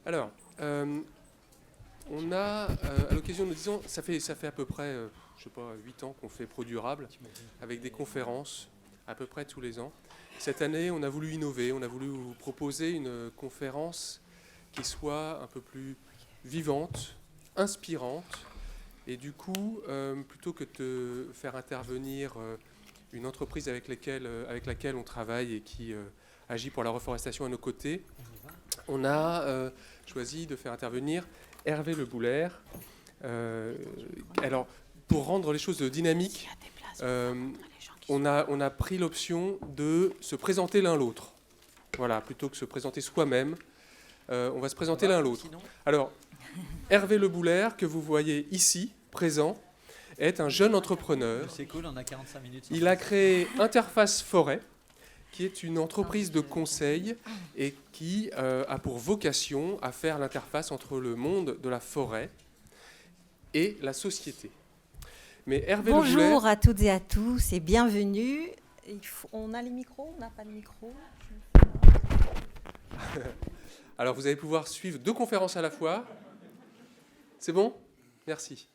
Alors, on a, à l'occasion de disons, ça fait à peu près, je sais pas, 8 ans qu'on fait Pro Durable, avec des conférences à peu près tous les ans. Cette année, on a voulu innover, on a voulu vous proposer une conférence qui soit un peu plus vivante, inspirante, et du coup, plutôt que de faire intervenir une entreprise avec laquelle on travaille et qui agit pour la reforestation à nos côtés, on a choisi de faire intervenir Hervé Le Boulaire. Alors, pour rendre les choses dynamiques, on a pris l'option de se présenter l'un l'autre. Voilà, plutôt que se présenter soi-même, on va se présenter l'un l'autre. Alors, Hervé Le Boulaire, que vous voyez ici, présent, est un jeune entrepreneur. C'est cool, on a 45 minutes. Il a créé Interface Forêt, qui est une entreprise de conseil et qui a pour vocation à faire l'interface entre le monde de la forêt et la société. Mais Hervé Le Boulaire... Bonjour à toutes et à tous et bienvenue. On a les micros? On n'a pas de micro? Alors vous allez pouvoir suivre 2 conférences à la fois. C'est bon? Merci.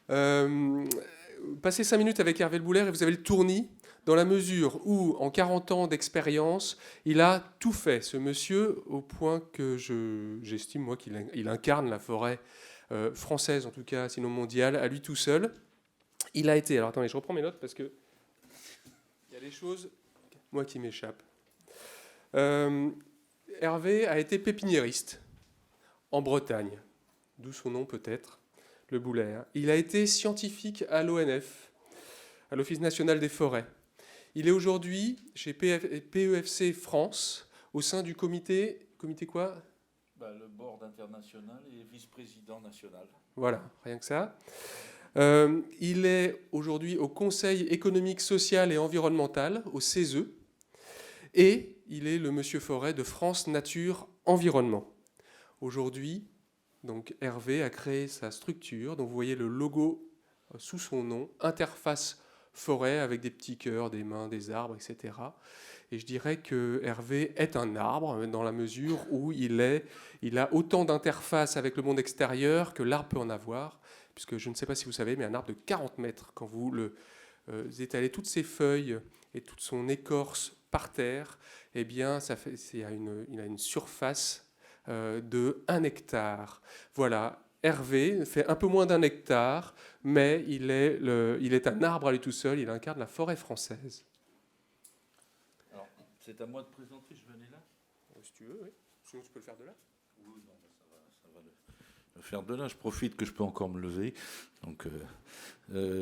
Passez 5 minutes avec Hervé Le Boulaire et vous avez le tournis, dans la mesure où, en 40 ans d'expérience, il a tout fait, ce monsieur, au point que j'estime, moi, qu'il incarne la forêt française, en tout cas, sinon mondiale, à lui tout seul. Il a été... Alors, attendez, je reprends mes notes, parce que il y a des choses, moi, qui m'échappent. Hervé a été pépiniériste en Bretagne, d'où son nom, peut-être, Le Boulaire. Il a été scientifique à l'ONF, à l'Office national des forêts. Il est aujourd'hui chez PEFC France, au sein du comité... Comité quoi? Le board international et vice-président national. Voilà, rien que ça. Il est aujourd'hui au Conseil économique, social et environnemental, au CESE, et il est le monsieur Forêt de France Nature Environnement. Aujourd'hui, donc, Hervé a créé sa structure, dont vous voyez le logo sous son nom, Interface Forêt, avec des petits cœurs, des mains, des arbres, etc. Et je dirais que Hervé est un arbre, dans la mesure où il a autant d'interfaces avec le monde extérieur que l'arbre peut en avoir, puisque je ne sais pas si vous savez, mais un arbre de 40 mètres, quand vous étalez toutes ses feuilles et toute son écorce par terre, eh bien, il a une surface de 1 hectare. Voilà, Hervé fait un peu moins d'1 hectare, mais il est un arbre à lui tout seul, il incarne la forêt française. Alors, c'est à moi de présenter, je venais là? Si tu veux, oui. Sinon, tu peux le faire de là. Oui, non, ça va le faire de là. Je profite que je peux encore me lever. Donc,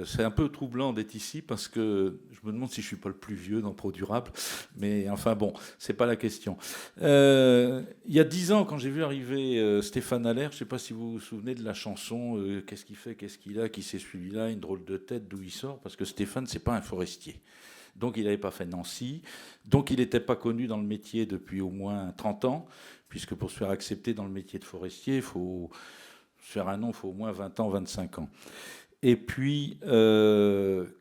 c'est un peu troublant d'être ici parce que je me demande si je ne suis pas le plus vieux dans Pro Durable. Mais enfin bon, ce n'est pas la question. Il y a 10 ans, quand j'ai vu arriver Stéphane Haller, je ne sais pas si vous vous souvenez de la chanson Qu'est-ce qu'il fait, qu'est-ce qu'il a, qui c'est celui-là, une drôle de tête, d'où il sort, parce que Stéphane, ce n'est pas un forestier. Donc il n'avait pas fait Nancy, donc il n'était pas connu dans le métier depuis au moins 30 ans, puisque pour se faire accepter dans le métier de forestier, il faut se faire un nom, il faut au moins 20 ans, 25 ans. Et puis,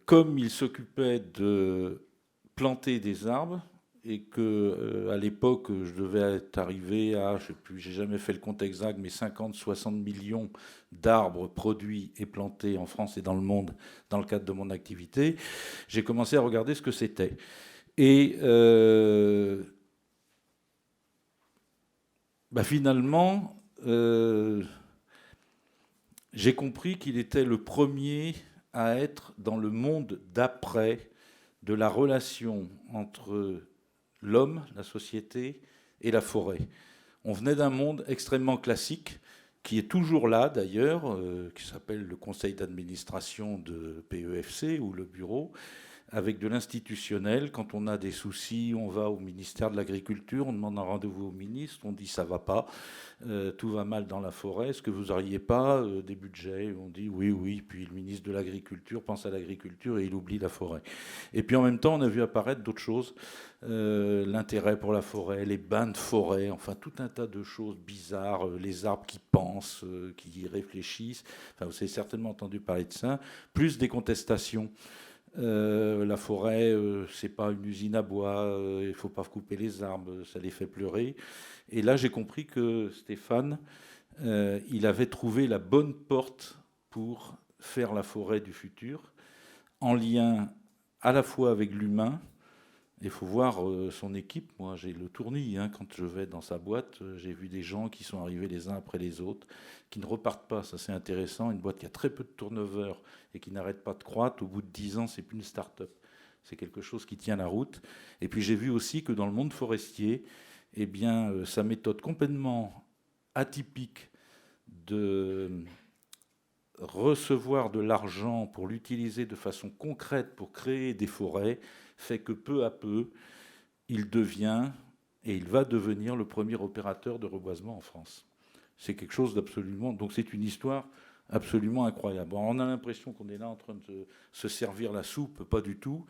comme il s'occupait de planter des arbres, et que à l'époque, je devais être arrivé à, je sais plus, j'ai jamais fait le compte exact, mais 50-60 millions d'arbres produits et plantés en France et dans le monde dans le cadre de mon activité, j'ai commencé à regarder ce que c'était. Et finalement, j'ai compris qu'il était le premier à être dans le monde d'après de la relation entre l'homme, la société et la forêt. On venait d'un monde extrêmement classique, qui est toujours là d'ailleurs, qui s'appelle le conseil d'administration de PEFC ou le bureau, avec de l'institutionnel. Quand on a des soucis, on va au ministère de l'Agriculture, on demande un rendez-vous au ministre, on dit ça va pas, tout va mal dans la forêt, est-ce que vous n'auriez pas des budgets? On dit oui, puis le ministre de l'Agriculture pense à l'agriculture et il oublie la forêt. Et puis en même temps, on a vu apparaître d'autres choses, l'intérêt pour la forêt, les bains de forêt, enfin tout un tas de choses bizarres, les arbres qui pensent, qui réfléchissent, enfin vous avez certainement entendu parler de ça, plus des contestations La forêt, c'est pas une usine à bois, il faut pas couper les arbres, ça les fait pleurer. Et là, j'ai compris que Stéphane, il avait trouvé la bonne porte pour faire la forêt du futur, en lien à la fois avec l'humain. Il faut voir son équipe. Moi, j'ai le tournis. Quand je vais dans sa boîte, j'ai vu des gens qui sont arrivés les uns après les autres, qui ne repartent pas. Ça, c'est intéressant. Une boîte qui a très peu de turnover et qui n'arrête pas de croître, au bout de 10 ans, c'est plus une start-up. C'est quelque chose qui tient la route. Et puis, j'ai vu aussi que dans le monde forestier, eh bien, sa méthode complètement atypique de recevoir de l'argent pour l'utiliser de façon concrète pour créer des forêts fait que peu à peu, il devient et il va devenir le premier opérateur de reboisement en France. C'est quelque chose d'absolument... Donc c'est une histoire absolument incroyable. Bon, on a l'impression qu'on est là en train de se servir la soupe, pas du tout.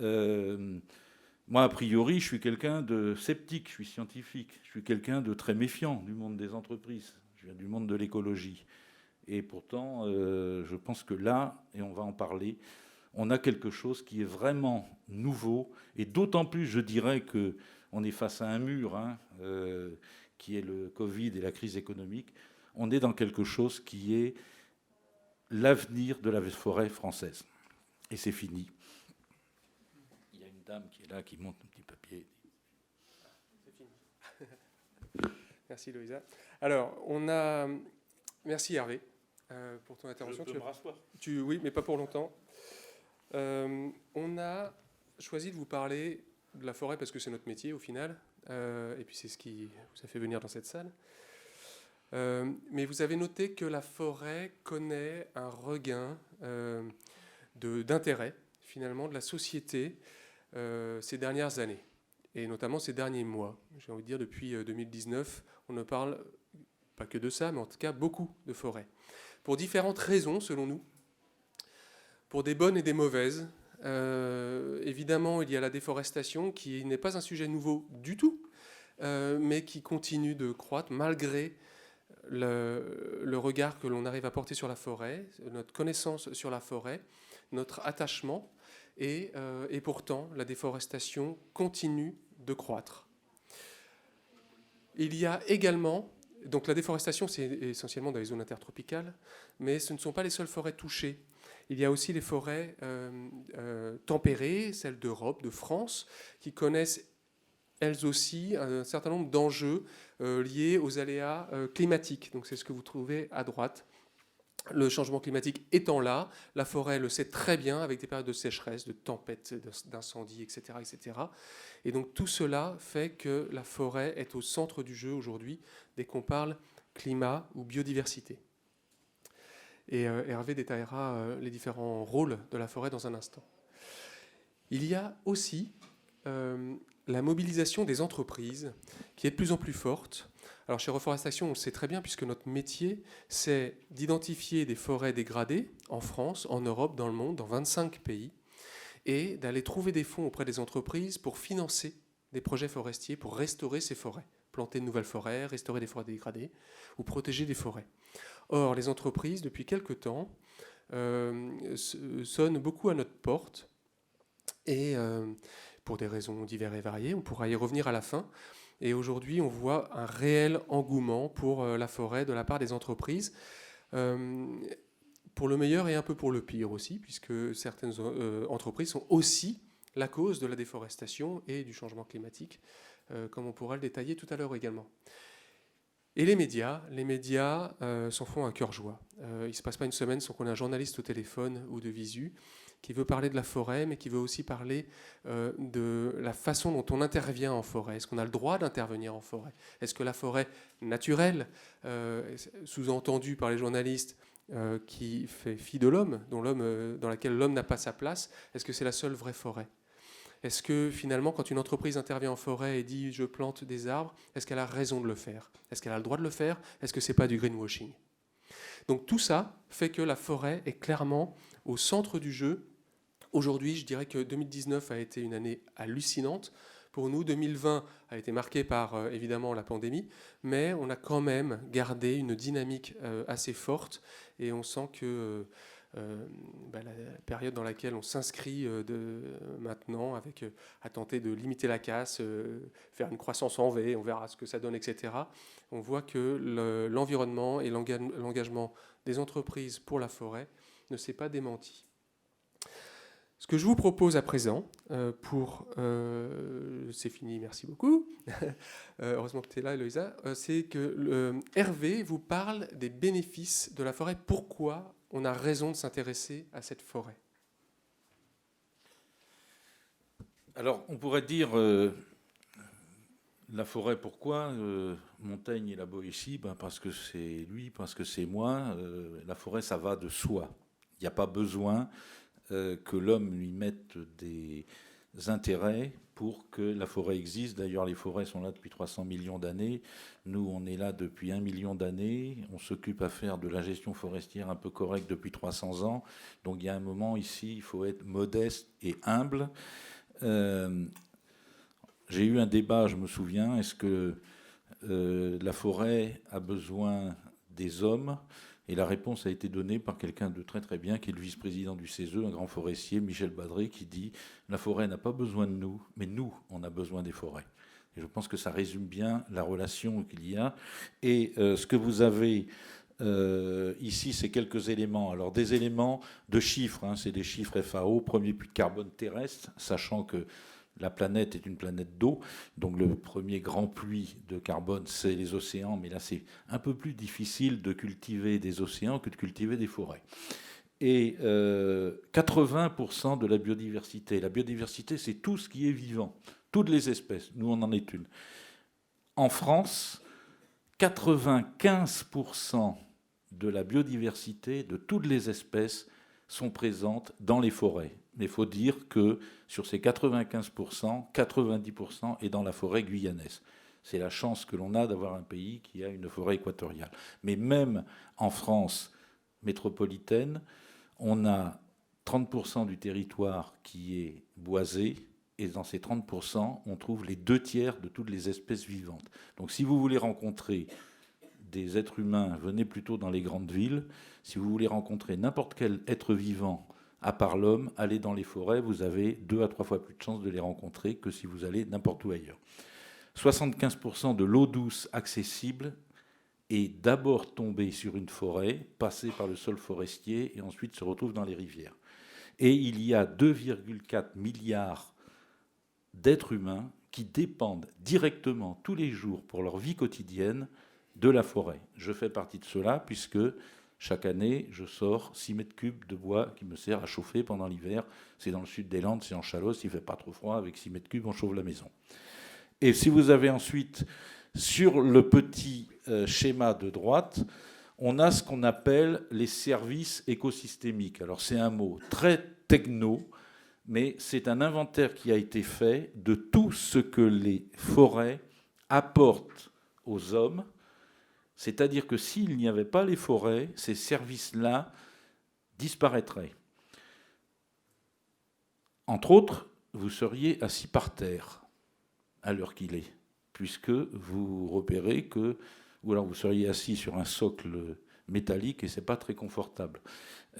Moi, a priori, je suis quelqu'un de sceptique, je suis scientifique, je suis quelqu'un de très méfiant du monde des entreprises, je viens du monde de l'écologie. Et pourtant, je pense que là, et on va en parler, on a quelque chose qui est vraiment nouveau, et d'autant plus, je dirais, qu'on est face à un mur, qui est le Covid et la crise économique. On est dans quelque chose qui est l'avenir de la forêt française. Et c'est fini. Il y a une dame qui est là, qui monte un petit papier. C'est fini. Merci, Loïsa. Alors, merci, Hervé, pour ton intervention. Je peux me rasseoir. Oui, mais pas pour longtemps. On a choisi de vous parler de la forêt parce que c'est notre métier au final, et puis c'est ce qui vous a fait venir dans cette salle. Mais vous avez noté que la forêt connaît un regain d'intérêt finalement de la société ces dernières années, et notamment ces derniers mois. J'ai envie de dire depuis 2019, on ne parle pas que de ça, mais en tout cas beaucoup de forêt. Pour différentes raisons selon nous. Pour des bonnes et des mauvaises. Évidemment, il y a la déforestation qui n'est pas un sujet nouveau du tout, mais qui continue de croître malgré le regard que l'on arrive à porter sur la forêt, notre connaissance sur la forêt, notre attachement, et pourtant la déforestation continue de croître. Il y a également, donc la déforestation c'est essentiellement dans les zones intertropicales, mais ce ne sont pas les seules forêts touchées. Il y a aussi les forêts tempérées, celles d'Europe, de France, qui connaissent elles aussi un certain nombre d'enjeux liés aux aléas climatiques. Donc c'est ce que vous trouvez à droite. Le changement climatique étant là, la forêt le sait très bien avec des périodes de sécheresse, de tempêtes, d'incendies, etc., etc. Et donc tout cela fait que la forêt est au centre du jeu aujourd'hui dès qu'on parle climat ou biodiversité. Et Hervé détaillera les différents rôles de la forêt dans un instant. Il y a aussi la mobilisation des entreprises qui est de plus en plus forte. Alors chez Reforestation, on le sait très bien puisque notre métier, c'est d'identifier des forêts dégradées en France, en Europe, dans le monde, dans 25 pays, et d'aller trouver des fonds auprès des entreprises pour financer des projets forestiers, pour restaurer ces forêts, planter de nouvelles forêts, restaurer des forêts dégradées ou protéger des forêts. Or, les entreprises, depuis quelque temps, sonnent beaucoup à notre porte, et pour des raisons diverses et variées, on pourra y revenir à la fin. Et aujourd'hui, on voit un réel engouement pour la forêt de la part des entreprises, pour le meilleur et un peu pour le pire aussi, puisque certaines entreprises sont aussi la cause de la déforestation et du changement climatique, comme on pourra le détailler tout à l'heure également. Et les médias s'en font un cœur joie. Il ne se passe pas une semaine sans qu'on ait un journaliste au téléphone ou de visu qui veut parler de la forêt, mais qui veut aussi parler de la façon dont on intervient en forêt. Est-ce qu'on a le droit d'intervenir en forêt ? Est-ce que la forêt naturelle, sous-entendue par les journalistes, qui fait fi de l'homme, dans laquelle l'homme n'a pas sa place, est-ce que c'est la seule vraie forêt ? Est-ce que finalement, quand une entreprise intervient en forêt et dit « je plante des arbres », est-ce qu'elle a raison de le faire ? Est-ce qu'elle a le droit de le faire ? Est-ce que ce n'est pas du greenwashing ? Donc tout ça fait que la forêt est clairement au centre du jeu. Aujourd'hui, je dirais que 2019 a été une année hallucinante pour nous. 2020 a été marqué par, évidemment, la pandémie, mais on a quand même gardé une dynamique assez forte et on sent que la période dans laquelle on s'inscrit maintenant, avec à tenter de limiter la casse, faire une croissance en V, on verra ce que ça donne, etc. On voit que l'environnement et l'engagement des entreprises pour la forêt ne s'est pas démenti. Ce que je vous propose à présent, c'est fini, merci beaucoup, heureusement que tu es là, Eloïsa, c'est que Hervé vous parle des bénéfices de la forêt. Pourquoi on a raison de s'intéresser à cette forêt? Alors, on pourrait dire, la forêt, pourquoi Montaigne, il a beau ici, parce que c'est lui, parce que c'est moi. La forêt, ça va de soi. Il n'y a pas besoin que l'homme lui mette des intérêts pour que la forêt existe. D'ailleurs, les forêts sont là depuis 300 millions d'années. Nous, on est là depuis 1 million d'années. On s'occupe à faire de la gestion forestière un peu correcte depuis 300 ans. Donc, il y a un moment ici, il faut être modeste et humble. J'ai eu un débat, je me souviens, est-ce que la forêt a besoin des hommes? Et la réponse a été donnée par quelqu'un de très très bien, qui est le vice-président du CESE, un grand forestier, Michel Badré, qui dit « La forêt n'a pas besoin de nous, mais nous, on a besoin des forêts ». Et je pense que ça résume bien la relation qu'il y a. Et ce que vous avez ici, c'est quelques éléments. Alors des éléments de chiffres, hein, c'est des chiffres FAO, premier puits de carbone terrestre, sachant que la planète est une planète d'eau, donc le premier grand puits de carbone, c'est les océans, mais là c'est un peu plus difficile de cultiver des océans que de cultiver des forêts. Et 80% de la biodiversité. La biodiversité, c'est tout ce qui est vivant, toutes les espèces. Nous, on en est une. En France, 95% de la biodiversité de toutes les espèces sont présentes dans les forêts. Mais il faut dire que sur ces 95%, 90% est dans la forêt guyanaise. C'est la chance que l'on a d'avoir un pays qui a une forêt équatoriale. Mais même en France métropolitaine, on a 30% du territoire qui est boisé, et dans ces 30%, on trouve les 2/3 de toutes les espèces vivantes. Donc si vous voulez rencontrer des êtres humains, venez plutôt dans les grandes villes. Si vous voulez rencontrer n'importe quel être vivant, à part l'homme, allez dans les forêts, vous avez 2 à 3 fois plus de chances de les rencontrer que si vous allez n'importe où ailleurs. 75% de l'eau douce accessible est d'abord tombée sur une forêt, passée par le sol forestier et ensuite se retrouve dans les rivières. Et il y a 2,4 milliards d'êtres humains qui dépendent directement tous les jours pour leur vie quotidienne de la forêt. Je fais partie de cela puisque chaque année, je sors 6 mètres cubes de bois qui me sert à chauffer pendant l'hiver. C'est dans le sud des Landes, c'est en Chalosse, il ne fait pas trop froid. Avec 6 mètres cubes, on chauffe la maison. Et si vous avez ensuite, sur le petit schéma de droite, on a ce qu'on appelle les services écosystémiques. Alors c'est un mot très techno, mais c'est un inventaire qui a été fait de tout ce que les forêts apportent aux hommes. C'est-à-dire que s'il n'y avait pas les forêts, ces services-là disparaîtraient. Entre autres, vous seriez assis par terre à l'heure qu'il est, puisque vous repérez que, ou alors vous seriez assis sur un socle métallique et ce n'est pas très confortable.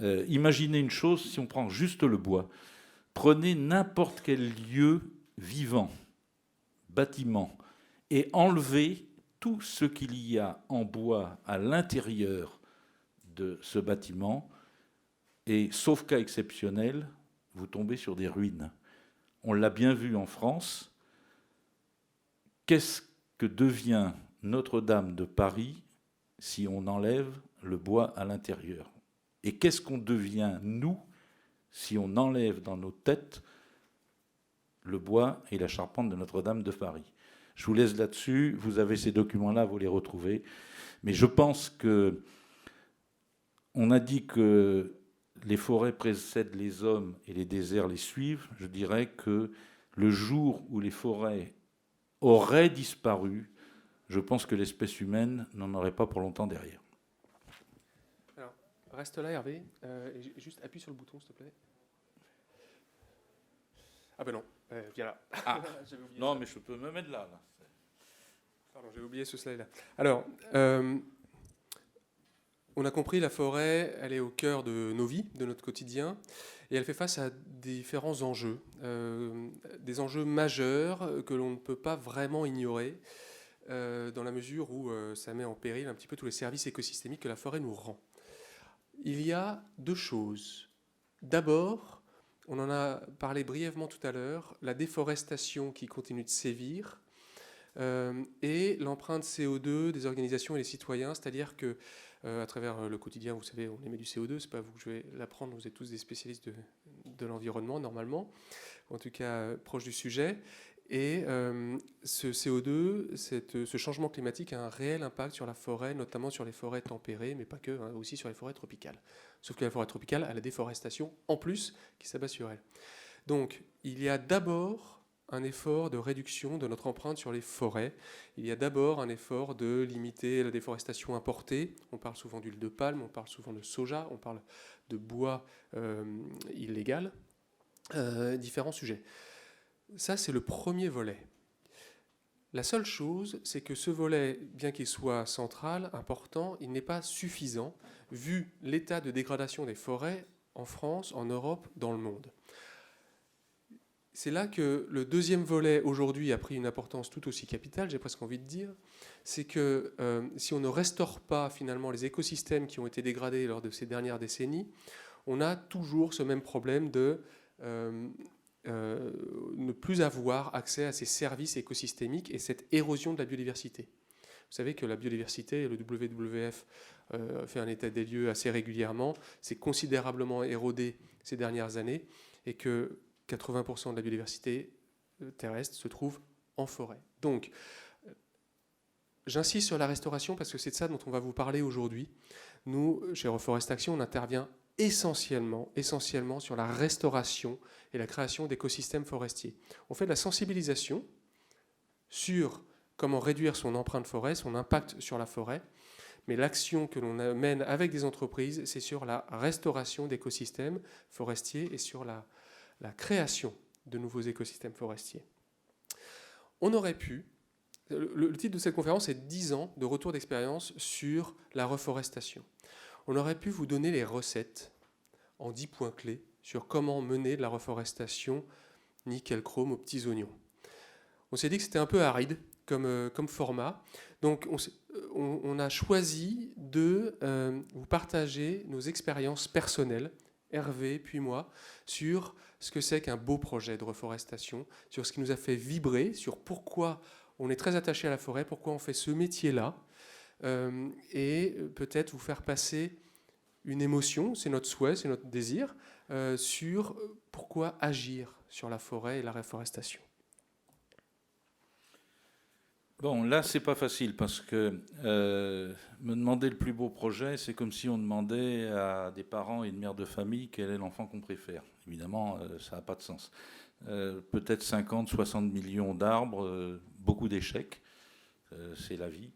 Imaginez une chose, si on prend juste le bois, prenez n'importe quel lieu vivant, bâtiment, et enlevez tout ce qu'il y a en bois à l'intérieur de ce bâtiment, et sauf cas exceptionnel, vous tombez sur des ruines. On l'a bien vu en France. Qu'est-ce que devient Notre-Dame de Paris si on enlève le bois à l'intérieur? Et qu'est-ce qu'on devient, nous, si on enlève dans nos têtes le bois et la charpente de Notre-Dame de Paris? Je vous laisse là-dessus. Vous avez ces documents-là, vous les retrouvez. Mais je pense que on a dit que les forêts précèdent les hommes et les déserts les suivent. Je dirais que le jour où les forêts auraient disparu, je pense que l'espèce humaine n'en aurait pas pour longtemps derrière. Alors, reste là, Hervé. Juste appuie sur le bouton, s'il te plaît. Ah ben non, viens là. Ah. J'avais oublié Non, ça. mais je peux me mettre là. Pardon, j'ai oublié ce slide-là. Alors, on a compris, la forêt, elle est au cœur de nos vies, de notre quotidien, et elle fait face à différents enjeux, des enjeux majeurs que l'on ne peut pas vraiment ignorer, dans la mesure où ça met en péril un petit peu tous les services écosystémiques que la forêt nous rend. Il y a deux choses. D'abord, on en a parlé brièvement tout à l'heure, la déforestation qui continue de sévir, et l'empreinte CO2 des organisations et des citoyens, c'est-à-dire que à travers le quotidien, vous savez, on émet du CO2, c'est pas vous que je vais l'apprendre, vous êtes tous des spécialistes de l'environnement normalement, ou en tout cas proches du sujet. Et ce CO2, ce changement climatique a un réel impact sur la forêt, notamment sur les forêts tempérées, mais pas que, hein, aussi sur les forêts tropicales. Sauf que la forêt tropicale a la déforestation en plus qui s'abat sur elle. Donc il y a d'abord un effort de réduction de notre empreinte sur les forêts. Il y a d'abord un effort de limiter la déforestation importée. On parle souvent d'huile de palme, on parle souvent de soja, on parle de bois illégal, différents sujets. Ça, c'est le premier volet. La seule chose, c'est que ce volet, bien qu'il soit central, important, il n'est pas suffisant, vu l'état de dégradation des forêts en France, en Europe, dans le monde. C'est là que le deuxième volet, aujourd'hui, a pris une importance tout aussi capitale, j'ai presque envie de dire, c'est que si on ne restaure pas, finalement, les écosystèmes qui ont été dégradés lors de ces dernières décennies, on a toujours ce même problème de ne plus avoir accès à ces services écosystémiques et cette érosion de la biodiversité. Vous savez que la biodiversité, le WWF fait un état des lieux assez régulièrement, c'est considérablement érodé ces dernières années et que 80% de la biodiversité terrestre se trouve en forêt. Donc, j'insiste sur la restauration parce que c'est de ça dont on va vous parler aujourd'hui. Nous, chez Reforest Action, on intervient essentiellement sur la restauration et la création d'écosystèmes forestiers. On fait de la sensibilisation sur comment réduire son empreinte forêt, son impact sur la forêt, mais l'action que l'on mène avec des entreprises, c'est sur la restauration d'écosystèmes forestiers et sur la création de nouveaux écosystèmes forestiers. On aurait pu, le titre de cette conférence est 10 ans de retour d'expérience sur la reforestation. On aurait pu vous donner les recettes en 10 points clés sur comment mener de la reforestation nickel chrome aux petits oignons. On s'est dit que c'était un peu aride comme format, donc on a choisi de vous partager nos expériences personnelles, Hervé puis moi, sur ce que c'est qu'un beau projet de reforestation, sur ce qui nous a fait vibrer, sur pourquoi on est très attaché à la forêt, pourquoi on fait ce métier-là, et peut-être vous faire passer une émotion, c'est notre souhait, c'est notre désir, sur pourquoi agir sur la forêt et la reforestation. Bon, là, c'est pas facile parce que me demander le plus beau projet, c'est comme si on demandait à des parents et une mère de famille quel est l'enfant qu'on préfère. Évidemment, ça n'a pas de sens. Peut-être 50, 60 millions d'arbres, beaucoup d'échecs, c'est la vie.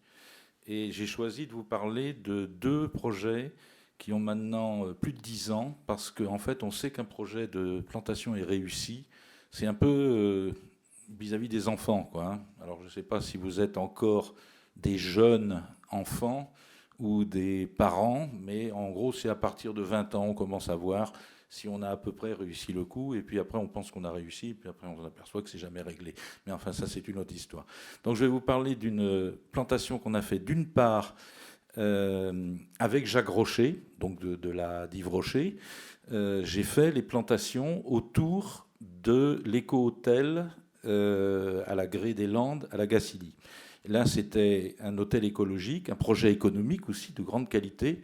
Et j'ai choisi de vous parler de 2 projets qui ont maintenant plus de 10 ans parce qu'en fait, on sait qu'un projet de plantation est réussi. C'est un peu vis-à-vis des enfants, quoi, hein. Alors, je ne sais pas si vous êtes encore des jeunes enfants ou des parents, mais en gros, c'est à partir de 20 ans, on commence à voir si on a à peu près réussi le coup, et puis après, on pense qu'on a réussi, et puis après, on s'aperçoit que c'est jamais réglé. Mais enfin, ça, c'est une autre histoire. Donc, je vais vous parler d'une plantation qu'on a fait d'une part avec Jacques Rocher, donc d'Yves Rocher. J'ai fait les plantations autour de l'éco-hôtel à la Grée des Landes, à la Gacilly. Là, c'était un hôtel écologique, un projet économique aussi de grande qualité,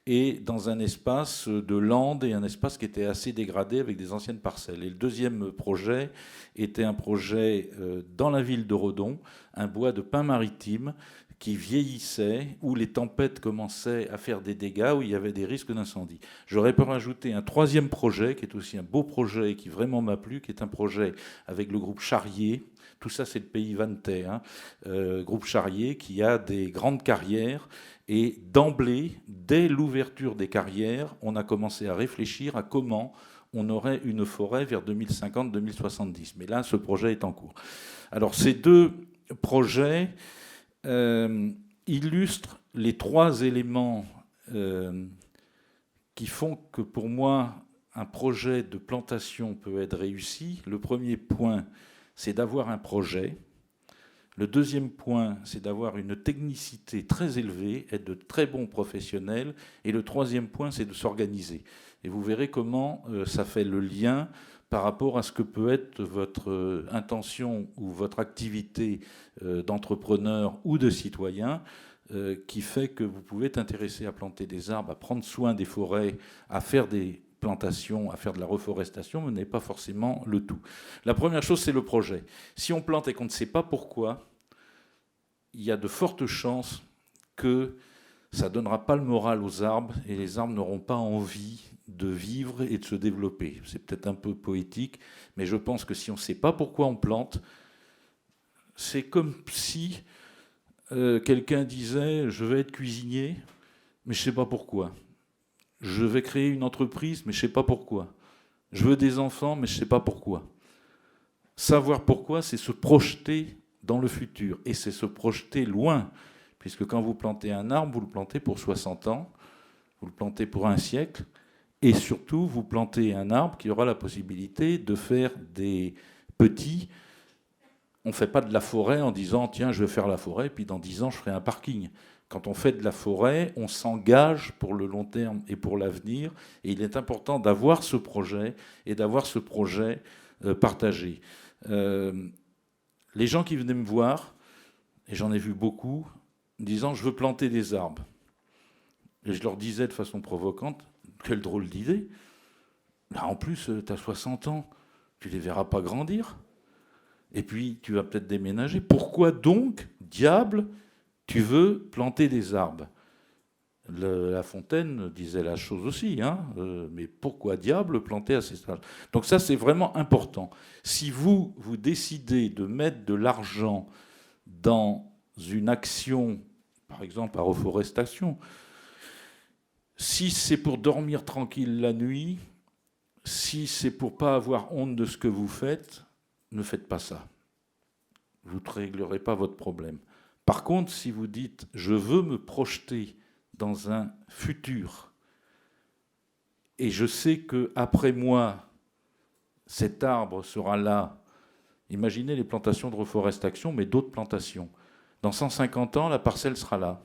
et dans un espace de landes et un espace qui était assez dégradé avec des anciennes parcelles. Et le deuxième projet était un projet dans la ville de Redon, un bois de pin maritime qui vieillissaient, où les tempêtes commençaient à faire des dégâts, où il y avait des risques d'incendie. J'aurais pu rajouter un troisième projet, qui est aussi un beau projet et qui vraiment m'a plu, qui est un projet avec le groupe Charrier. Tout ça, c'est le pays vantais, hein. Groupe Charrier qui a des grandes carrières. Et d'emblée, dès l'ouverture des carrières, on a commencé à réfléchir à comment on aurait une forêt vers 2050-2070. Mais là, ce projet est en cours. Alors, ces deux projets illustrent les trois éléments qui font que, pour moi, un projet de plantation peut être réussi. Le premier point, c'est d'avoir un projet. Le deuxième point, c'est d'avoir une technicité très élevée, être de très bons professionnels. Et le troisième point, c'est de s'organiser. Et vous verrez comment ça fait le lien par rapport à ce que peut être votre intention ou votre activité d'entrepreneur ou de citoyen, qui fait que vous pouvez être intéressé à planter des arbres, à prendre soin des forêts, à faire des plantations, à faire de la reforestation, mais ce n'est pas forcément le tout. La première chose, c'est le projet. Si on plante et qu'on ne sait pas pourquoi, il y a de fortes chances que ça ne donnera pas le moral aux arbres et les arbres n'auront pas envie de vivre et de se développer. C'est peut-être un peu poétique, mais je pense que si on ne sait pas pourquoi on plante, c'est comme si quelqu'un disait « je vais être cuisinier, mais je ne sais pas pourquoi ». Je vais créer une entreprise, mais je ne sais pas pourquoi. Je veux des enfants, mais je ne sais pas pourquoi. Savoir pourquoi, c'est se projeter dans le futur. Et c'est se projeter loin. Puisque quand vous plantez un arbre, vous le plantez pour 60 ans, vous le plantez pour un siècle. Et surtout, vous plantez un arbre qui aura la possibilité de faire des petits. On ne fait pas de la forêt en disant « tiens, je vais faire la forêt, puis dans 10 ans, je ferai un parking ». Quand on fait de la forêt, on s'engage pour le long terme et pour l'avenir. Et il est important d'avoir ce projet et d'avoir ce projet partagé. Les gens qui venaient me voir, et j'en ai vu beaucoup, disant « je veux planter des arbres ». Et je leur disais de façon provocante « quelle drôle d'idée. Là, en plus, tu as 60 ans, tu ne les verras pas grandir. Et puis, tu vas peut-être déménager. Pourquoi donc, diable, tu veux planter des arbres ?» La Fontaine disait la chose aussi, hein, mais pourquoi diable planter à ces âges ? Donc ça, c'est vraiment important. Si vous décidez de mettre de l'argent dans une action, par exemple à reforestation, si c'est pour dormir tranquille la nuit, si c'est pour pas avoir honte de ce que vous faites, ne faites pas ça. Vous ne réglerez pas votre problème. Par contre, si vous dites « je veux me projeter dans un futur et je sais qu'après moi, cet arbre sera là », imaginez les plantations de reforestation, mais d'autres plantations. Dans 150 ans, la parcelle sera là.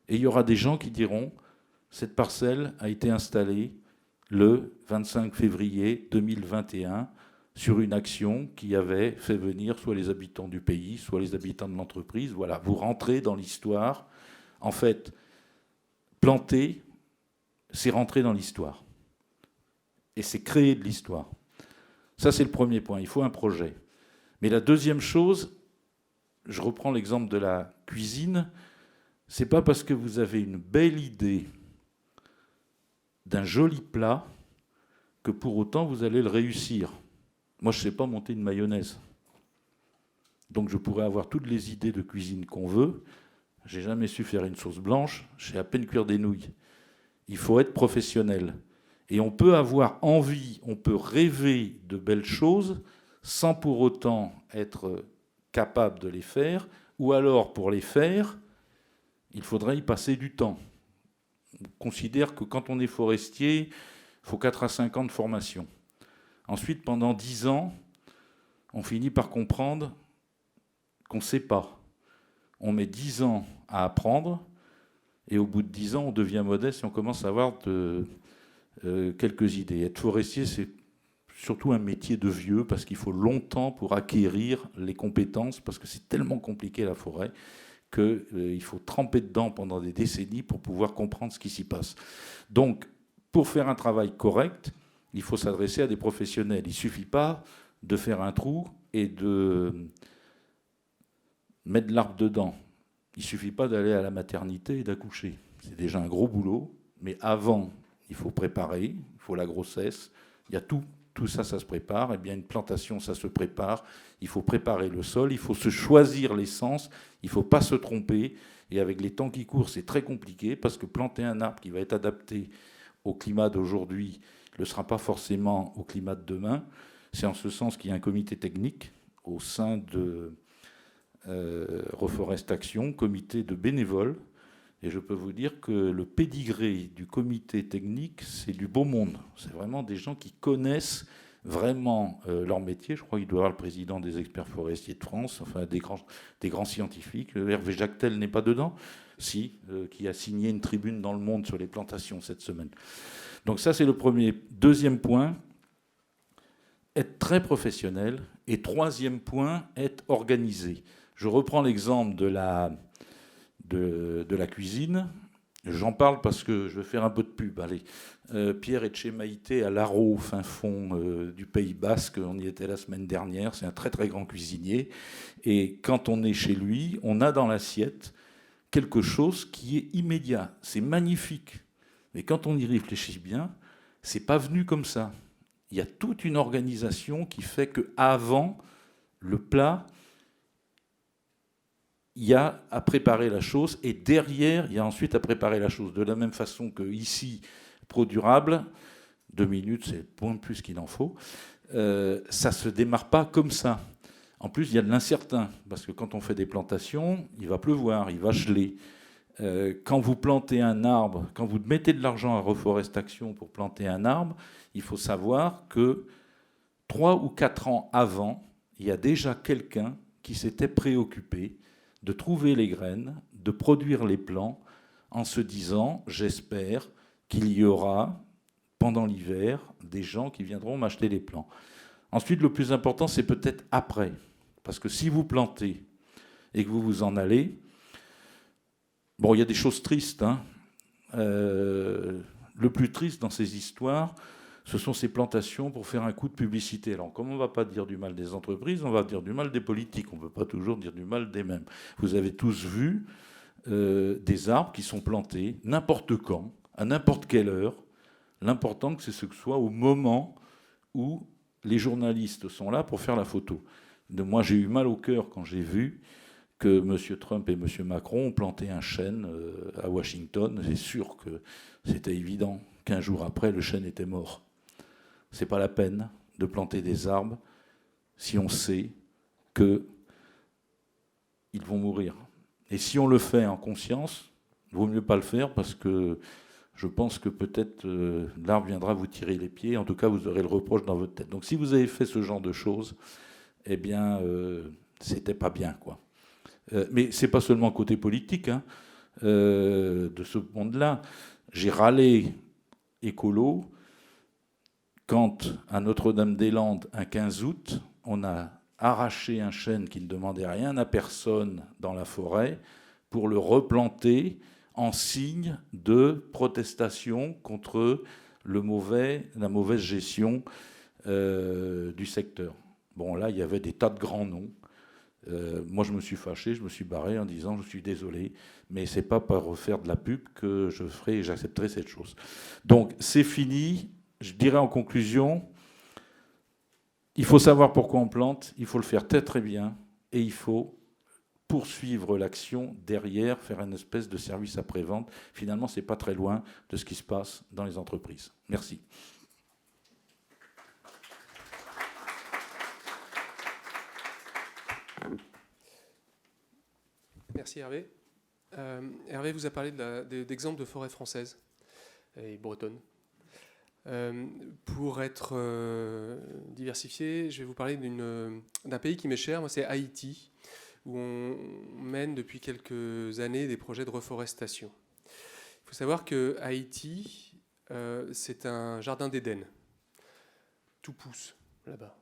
Et il y aura des gens qui diront « cette parcelle a été installée le 25 février 2021 », sur une action qui avait fait venir soit les habitants du pays, soit les habitants de l'entreprise. Voilà, vous rentrez dans l'histoire. En fait, planter, c'est rentrer dans l'histoire. Et c'est créer de l'histoire. Ça, c'est le premier point. Il faut un projet. Mais la deuxième chose, je reprends l'exemple de la cuisine, c'est pas parce que vous avez une belle idée d'un joli plat que pour autant vous allez le réussir. Moi, je ne sais pas monter une mayonnaise. Donc, je pourrais avoir toutes les idées de cuisine qu'on veut. Je n'ai jamais su faire une sauce blanche. Je sais à peine cuire des nouilles. Il faut être professionnel. Et on peut avoir envie, on peut rêver de belles choses sans pour autant être capable de les faire. Ou alors, pour les faire, il faudrait y passer du temps. On considère que quand on est forestier, il faut 4 à 5 ans de formation. Ensuite, pendant 10 ans, on finit par comprendre qu'on ne sait pas. On met 10 ans à apprendre, et au bout de 10 ans, on devient modeste et on commence à avoir quelques idées. Être forestier, c'est surtout un métier de vieux, parce qu'il faut longtemps pour acquérir les compétences, parce que c'est tellement compliqué la forêt, qu'il faut tremper dedans pendant des décennies pour pouvoir comprendre ce qui s'y passe. Donc, pour faire un travail correct, il faut s'adresser à des professionnels. Il ne suffit pas de faire un trou et de mettre de l'arbre dedans. Il ne suffit pas d'aller à la maternité et d'accoucher. C'est déjà un gros boulot, mais avant, il faut préparer, il faut la grossesse, il y a tout ça, ça se prépare. Eh bien, une plantation, ça se prépare. Il faut préparer le sol, il faut se choisir l'essence, il ne faut pas se tromper. Et avec les temps qui courent, c'est très compliqué parce que planter un arbre qui va être adapté au climat d'aujourd'hui ne le sera pas forcément au climat de demain. C'est en ce sens qu'il y a un comité technique au sein de Reforest Action, comité de bénévoles. Et je peux vous dire que le pédigré du comité technique, c'est du beau monde. C'est vraiment des gens qui connaissent vraiment leur métier. Je crois qu'il doit y avoir le président des experts forestiers de France, enfin des grands scientifiques. Hervé Jactel n'est pas dedans, si, qui a signé une tribune dans Le Monde sur les plantations cette semaine. Donc ça, c'est le premier. Deuxième point, être très professionnel. Et troisième point, être organisé. Je reprends l'exemple de la cuisine. J'en parle parce que je vais faire un peu de pub. Allez. Pierre Etchemaïté à Larro, fin fond du Pays Basque, on y était la semaine dernière, c'est un très très grand cuisinier. Et quand on est chez lui, on a dans l'assiette quelque chose qui est immédiat. C'est magnifique. Mais quand on y réfléchit bien, c'est pas venu comme ça. Il y a toute une organisation qui fait qu'avant le plat, il y a à préparer la chose, et derrière, il y a ensuite à préparer la chose. De la même façon que ici, ProDurable, 2 minutes, c'est point de plus qu'il en faut, ça ne se démarre pas comme ça. En plus, il y a de l'incertain, parce que quand on fait des plantations, il va pleuvoir, il va geler. Quand vous plantez un arbre, quand vous mettez de l'argent à Reforest Action pour planter un arbre, il faut savoir que 3 ou 4 ans avant, il y a déjà quelqu'un qui s'était préoccupé de trouver les graines, de produire les plants, en se disant, j'espère qu'il y aura, pendant l'hiver, des gens qui viendront m'acheter les plants. Ensuite, le plus important, c'est peut-être après. Parce que si vous plantez et que vous vous en allez, bon, il y a des choses tristes. Hein. Le plus triste dans ces histoires, ce sont ces plantations pour faire un coup de publicité. Alors, comme on ne va pas dire du mal des entreprises, on va dire du mal des politiques. On ne peut pas toujours dire du mal des mêmes. Vous avez tous vu des arbres qui sont plantés n'importe quand, à n'importe quelle heure. L'important, c'est que ce soit au moment où les journalistes sont là pour faire la photo. Moi, j'ai eu mal au cœur quand j'ai vu que M. Trump et M. Macron ont planté un chêne à Washington. C'est sûr que c'était évident qu'1 jour après, le chêne était mort. Ce n'est pas la peine de planter des arbres si on sait qu'ils vont mourir. Et si on le fait en conscience, il vaut mieux pas le faire parce que je pense que peut-être l'arbre viendra vous tirer les pieds. En tout cas, vous aurez le reproche dans votre tête. Donc si vous avez fait ce genre de choses, eh bien, c'était pas bien, quoi. Mais c'est pas seulement côté politique hein, de ce monde-là. J'ai râlé écolo quand, à Notre-Dame-des-Landes, un 15 août, on a arraché un chêne qui ne demandait rien à personne dans la forêt pour le replanter en signe de protestation contre la mauvaise gestion du secteur. Bon, là, il y avait des tas de grands noms. Moi, je me suis fâché, je me suis barré en disant je suis désolé, mais c'est pas par refaire de la pub que je ferai et j'accepterai cette chose. Donc, c'est fini. Je dirais en conclusion, il faut savoir pourquoi on plante, il faut le faire très très bien, et il faut poursuivre l'action derrière, faire une espèce de service après-vente. Finalement, c'est pas très loin de ce qui se passe dans les entreprises. Merci. Merci Hervé. Hervé vous a parlé d'exemples de forêts françaises et bretonnes. Pour être diversifié, je vais vous parler d'un pays qui m'est cher, moi c'est Haïti, où on mène depuis quelques années des projets de reforestation. Il faut savoir que Haïti, c'est un jardin d'Éden. Tout pousse là-bas.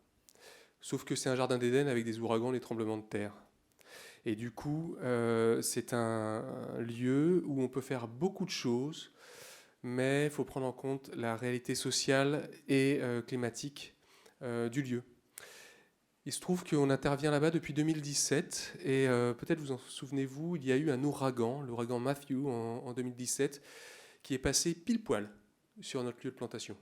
Sauf que c'est un jardin d'Éden avec des ouragans, des tremblements de terre. Et du coup, c'est un lieu où on peut faire beaucoup de choses, mais il faut prendre en compte la réalité sociale et climatique du lieu. Il se trouve qu'on intervient là-bas depuis 2017 et peut-être vous en souvenez-vous, il y a eu un ouragan, l'ouragan Matthew en 2017, qui est passé pile poil sur notre lieu de plantation,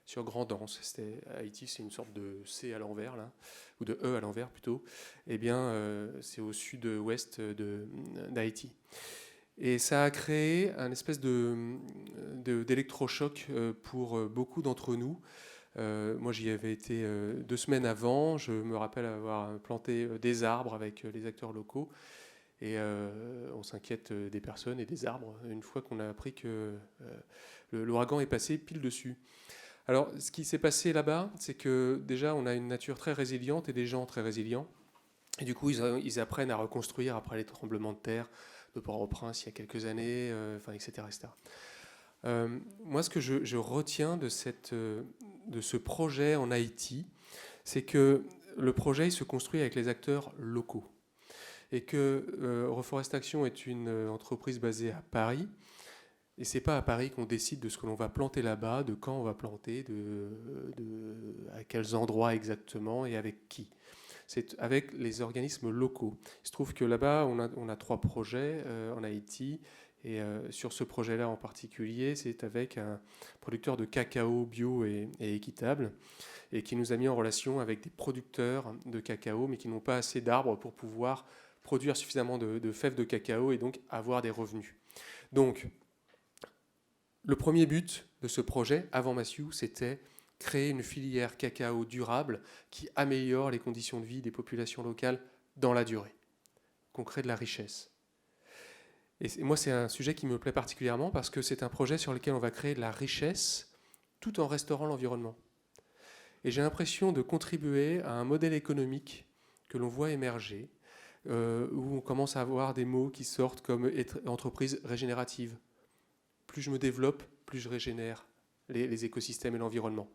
sur Grand'Anse. C'était à Haïti, c'est une sorte de C à l'envers là, ou de E à l'envers plutôt. Eh bien, c'est au sud-ouest d'Haïti. Et ça a créé un espèce d'électrochoc pour beaucoup d'entre nous. Moi, j'y avais été 2 semaines avant. Je me rappelle avoir planté des arbres avec les acteurs locaux. Et on s'inquiète des personnes et des arbres une fois qu'on a appris que l'ouragan est passé pile dessus. Alors, ce qui s'est passé là-bas, c'est que déjà, on a une nature très résiliente et des gens très résilients. Et du coup, ils apprennent à reconstruire après les tremblements de terre de Port-au-Prince il y a quelques années, etc. etc. Moi, ce que je retiens de ce projet en Haïti, c'est que le projet il se construit avec les acteurs locaux. Et que Reforest Action est une entreprise basée à Paris. Et ce n'est pas à Paris qu'on décide de ce que l'on va planter là-bas, de quand on va planter, à quels endroits exactement et avec qui. C'est avec les organismes locaux. Il se trouve que là-bas, on a 3 projets en Haïti. Et sur ce projet-là en particulier, c'est avec un producteur de cacao bio et équitable, et qui nous a mis en relation avec des producteurs de cacao, mais qui n'ont pas assez d'arbres pour pouvoir produire suffisamment de fèves de cacao et donc avoir des revenus. Donc, le premier but de ce projet, avant Matthew, c'était créer une filière cacao durable qui améliore les conditions de vie des populations locales dans la durée, qu'on crée de la richesse. Et moi, c'est un sujet qui me plaît particulièrement parce que c'est un projet sur lequel on va créer de la richesse tout en restaurant l'environnement. Et j'ai l'impression de contribuer à un modèle économique que l'on voit émerger, où on commence à avoir des mots qui sortent comme entreprise régénérative. Plus je me développe, plus je régénère les écosystèmes et l'environnement.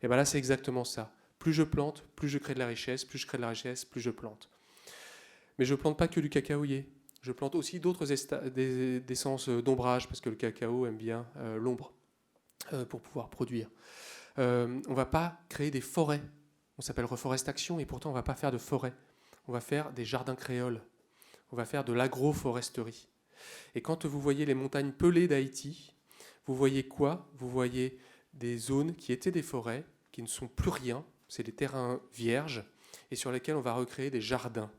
Et bien là, c'est exactement ça. Plus je plante, plus je crée de la richesse, plus je crée de la richesse, plus je plante. Mais je ne plante pas que du cacaoyer. Je plante aussi d'autres essences d'ombrage, parce que le cacao aime bien l'ombre pour pouvoir produire. On ne va pas créer des forêts. On s'appelle Reforest Action, et pourtant on ne va pas faire de forêt. On va faire des jardins créoles. On va faire de l'agroforesterie. Et quand vous voyez les montagnes pelées d'Haïti, vous voyez quoi ? Vous voyez des zones qui étaient des forêts, qui ne sont plus rien. C'est des terrains vierges, et sur lesquels on va recréer des jardins.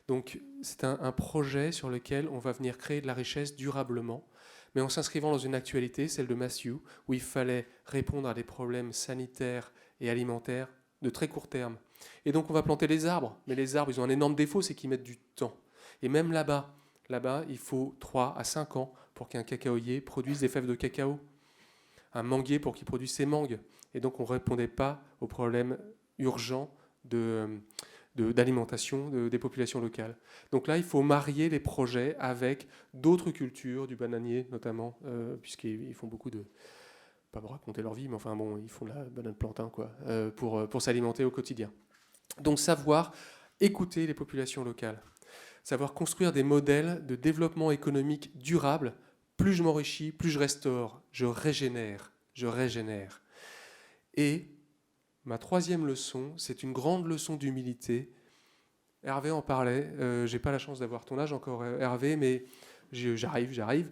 Donc c'est un projet sur lequel on va venir créer de la richesse durablement, mais en s'inscrivant dans une actualité, celle de Matthew, où il fallait répondre à des problèmes sanitaires et alimentaires de très court terme. Et donc on va planter des arbres, mais les arbres, ils ont un énorme défaut, c'est qu'ils mettent du temps. Et même là-bas, il faut 3 à 5 ans pour qu'un cacaoyer produise des fèves de cacao, un manguier pour qu'il produise ses mangues. Et donc on ne répondait pas aux problèmes urgents d'alimentation des populations locales. Donc là, il faut marier les projets avec d'autres cultures, du bananier notamment, puisqu'ils font beaucoup de... pas me raconter leur vie, mais enfin bon, ils font de la banane plantain, quoi, pour s'alimenter au quotidien. Donc savoir écouter les populations locales, savoir construire des modèles de développement économique durable. Plus je m'enrichis, plus je restaure, je régénère. Et ma 3e leçon, c'est une grande leçon d'humilité. Hervé en parlait. Je n'ai pas la chance d'avoir ton âge encore, Hervé, mais j'arrive.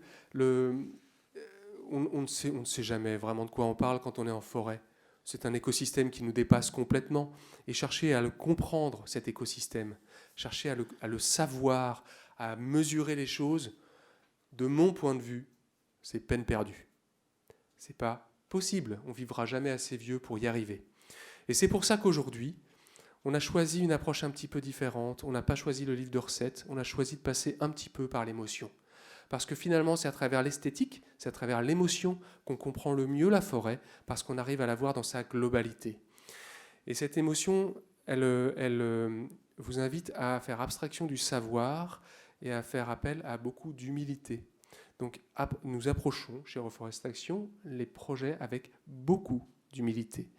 On ne sait jamais vraiment de quoi on parle quand on est en forêt. C'est un écosystème qui nous dépasse complètement. Et chercher à le comprendre, cet écosystème, chercher à le savoir, à mesurer les choses, de mon point de vue, c'est peine perdue. Ce n'est pas possible. On ne vivra jamais assez vieux pour y arriver. Et c'est pour ça qu'aujourd'hui, on a choisi une approche un petit peu différente. On n'a pas choisi le livre de recettes. On a choisi de passer un petit peu par l'émotion. Parce que finalement, c'est à travers l'esthétique, c'est à travers l'émotion qu'on comprend le mieux la forêt, parce qu'on arrive à la voir dans sa globalité. Et cette émotion, elle vous invite à faire abstraction du savoir et à faire appel à beaucoup d'humilité. Donc, nous approchons chez Reforest Action les projets avec beaucoup d'humilité.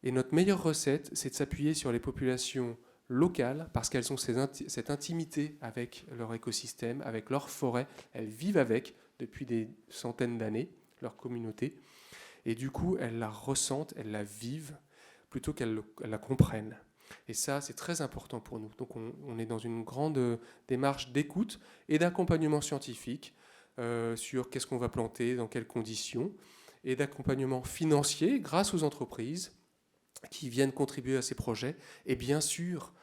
Et notre meilleure recette, c'est de s'appuyer sur les populations locales, parce qu'elles ont cette intimité avec leur écosystème, avec leur forêt. Elles vivent avec depuis des centaines d'années, leur communauté. Et du coup, elles la ressentent, elles la vivent, plutôt qu'elles la comprennent. Et ça, c'est très important pour nous. Donc on est dans une grande démarche d'écoute et d'accompagnement scientifique sur qu'est-ce qu'on va planter, dans quelles conditions, et d'accompagnement financier grâce aux entreprises qui viennent contribuer à ces projets. Et bien sûr,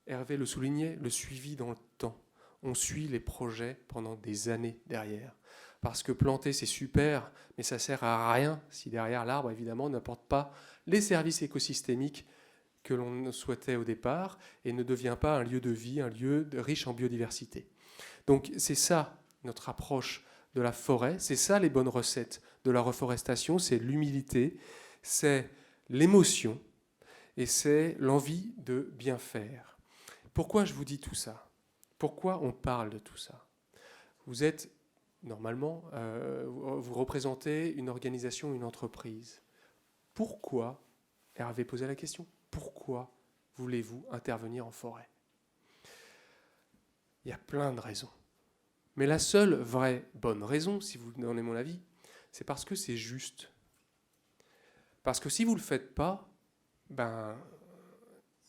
Hervé le soulignait, le suivi dans le temps. On suit les projets pendant des années derrière. Parce que planter, c'est super, mais ça ne sert à rien si derrière l'arbre, évidemment, n'apporte pas les services écosystémiques que l'on souhaitait au départ et ne devient pas un lieu de vie, un lieu riche en biodiversité. Donc c'est ça notre approche de la forêt, c'est ça les bonnes recettes de la reforestation, c'est l'humilité, c'est l'émotion et c'est l'envie de bien faire. Pourquoi je vous dis tout ça ? Pourquoi on parle de tout ça ? Vous êtes, normalement, vous représentez une organisation, une entreprise. Pourquoi, Hervé posait la question, pourquoi voulez-vous intervenir en forêt ? Il y a plein de raisons. Mais la seule vraie bonne raison, si vous donnez mon avis, c'est parce que c'est juste. Parce que si vous ne le faites pas,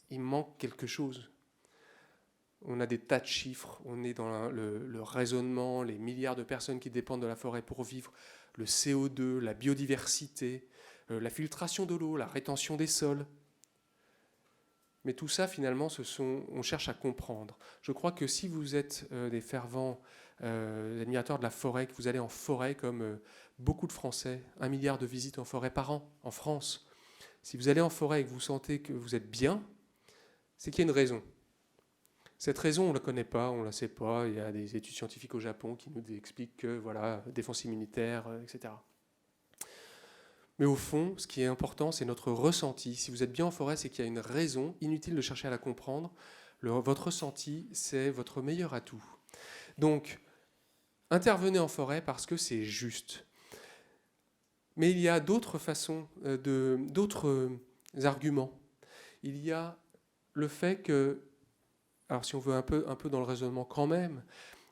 il manque quelque chose. On a des tas de chiffres, on est dans le raisonnement, les milliards de personnes qui dépendent de la forêt pour vivre, le CO2, la biodiversité, la filtration de l'eau, la rétention des sols. Mais tout ça, finalement, on cherche à comprendre. Je crois que si vous êtes des fervents admirateurs de la forêt, que vous allez en forêt comme beaucoup de Français, 1 milliard de visites en forêt par an en France, si vous allez en forêt et que vous sentez que vous êtes bien, c'est qu'il y a une raison. Cette raison, on ne la connaît pas, on ne la sait pas. Il y a des études scientifiques au Japon qui nous expliquent que, voilà, défense immunitaire, etc. Mais au fond, ce qui est important, c'est notre ressenti. Si vous êtes bien en forêt, c'est qu'il y a une raison. Inutile de chercher à la comprendre. Votre ressenti, c'est votre meilleur atout. Donc, intervenez en forêt parce que c'est juste. Mais il y a d'autres façons, d'autres arguments. Il y a le fait que, alors si on veut un peu dans le raisonnement quand même,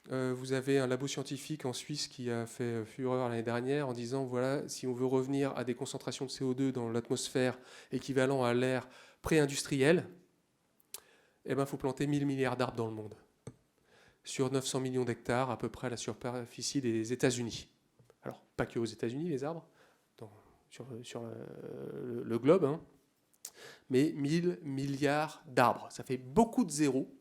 vous avez un labo scientifique en Suisse qui a fait fureur l'année dernière en disant, voilà, si on veut revenir à des concentrations de CO2 dans l'atmosphère équivalent à l'ère pré-industrielle, il faut planter 1000 milliards d'arbres dans le monde, sur 900 millions d'hectares, à peu près la superficie des États-Unis. Alors, pas que aux États-Unis, les arbres, sur le globe, hein, mais 1000 milliards d'arbres. Ça fait beaucoup de zéros.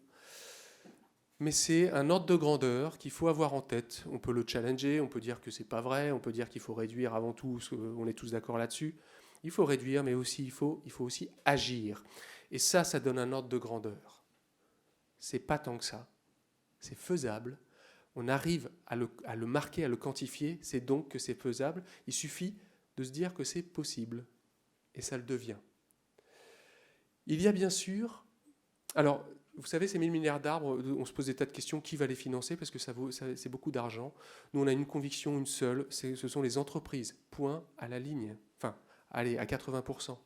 Mais c'est un ordre de grandeur qu'il faut avoir en tête. On peut le challenger, on peut dire que c'est pas vrai, on peut dire qu'il faut réduire avant tout, on est tous d'accord là-dessus. Il faut réduire, mais aussi il faut aussi agir. Et ça donne un ordre de grandeur. C'est pas tant que ça. C'est faisable. On arrive à le marquer, à le quantifier. C'est donc que c'est faisable. Il suffit de se dire que c'est possible. Et ça le devient. Il y a bien sûr... Alors, vous savez, ces 1000 milliards d'arbres, on se pose des tas de questions. Qui va les financer ? Parce que c'est beaucoup d'argent. Nous, on a une conviction, une seule. Ce sont les entreprises. Point à la ligne. Enfin, allez, à 80%.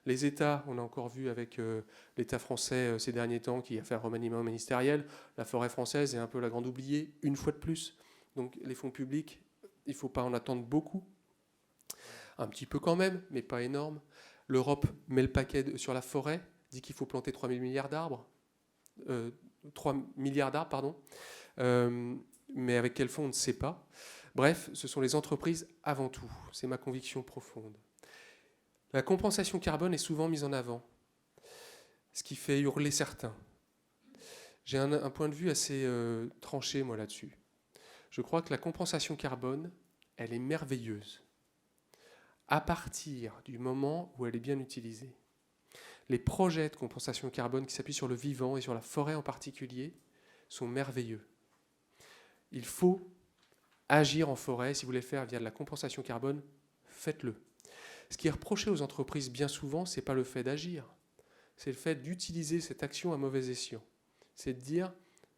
Les États, on a encore vu avec l'État français ces derniers temps qui a fait un remaniement ministériel. La forêt française est un peu la grande oubliée, une fois de plus. Donc, les fonds publics, il ne faut pas en attendre beaucoup. Un petit peu quand même, mais pas énorme. L'Europe met le paquet sur la forêt, dit qu'il faut planter 3 milliards d'arbres. 3 milliards d'arbres, pardon. Mais avec quel fonds, on ne sait pas. Bref, ce sont les entreprises avant tout. C'est ma conviction profonde. La compensation carbone est souvent mise en avant, ce qui fait hurler certains. J'ai un point de vue assez tranché, moi, là-dessus. Je crois que la compensation carbone, elle est merveilleuse à partir du moment où elle est bien utilisée. Les projets de compensation carbone qui s'appuient sur le vivant et sur la forêt en particulier sont merveilleux. Il faut agir en forêt. Si vous voulez faire via de la compensation carbone, faites-le. Ce qui est reproché aux entreprises bien souvent, ce n'est pas le fait d'agir, c'est le fait d'utiliser cette action à mauvais escient. C'est de dire,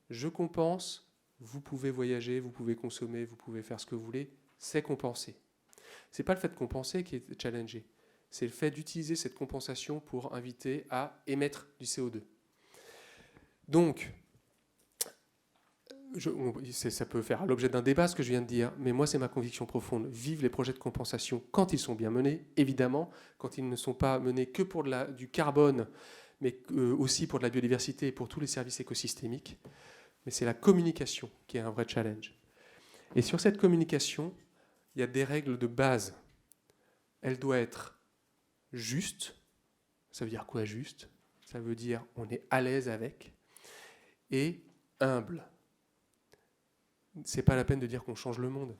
je compense, vous pouvez voyager, vous pouvez consommer, vous pouvez faire ce que vous voulez, c'est compensé. Ce n'est pas le fait de compenser qui est challengé, c'est le fait d'utiliser cette compensation pour inviter à émettre du CO2. Donc, ça peut faire l'objet d'un débat, ce que je viens de dire, mais moi, c'est ma conviction profonde. Vive les projets de compensation quand ils sont bien menés, évidemment, quand ils ne sont pas menés que pour du carbone, mais aussi pour de la biodiversité et pour tous les services écosystémiques. Mais c'est la communication qui est un vrai challenge. Et sur cette communication, il y a des règles de base. Elle doit être juste. Ça veut dire quoi juste? Ça veut dire on est à l'aise avec. Et humble. C'est pas la peine de dire qu'on change le monde.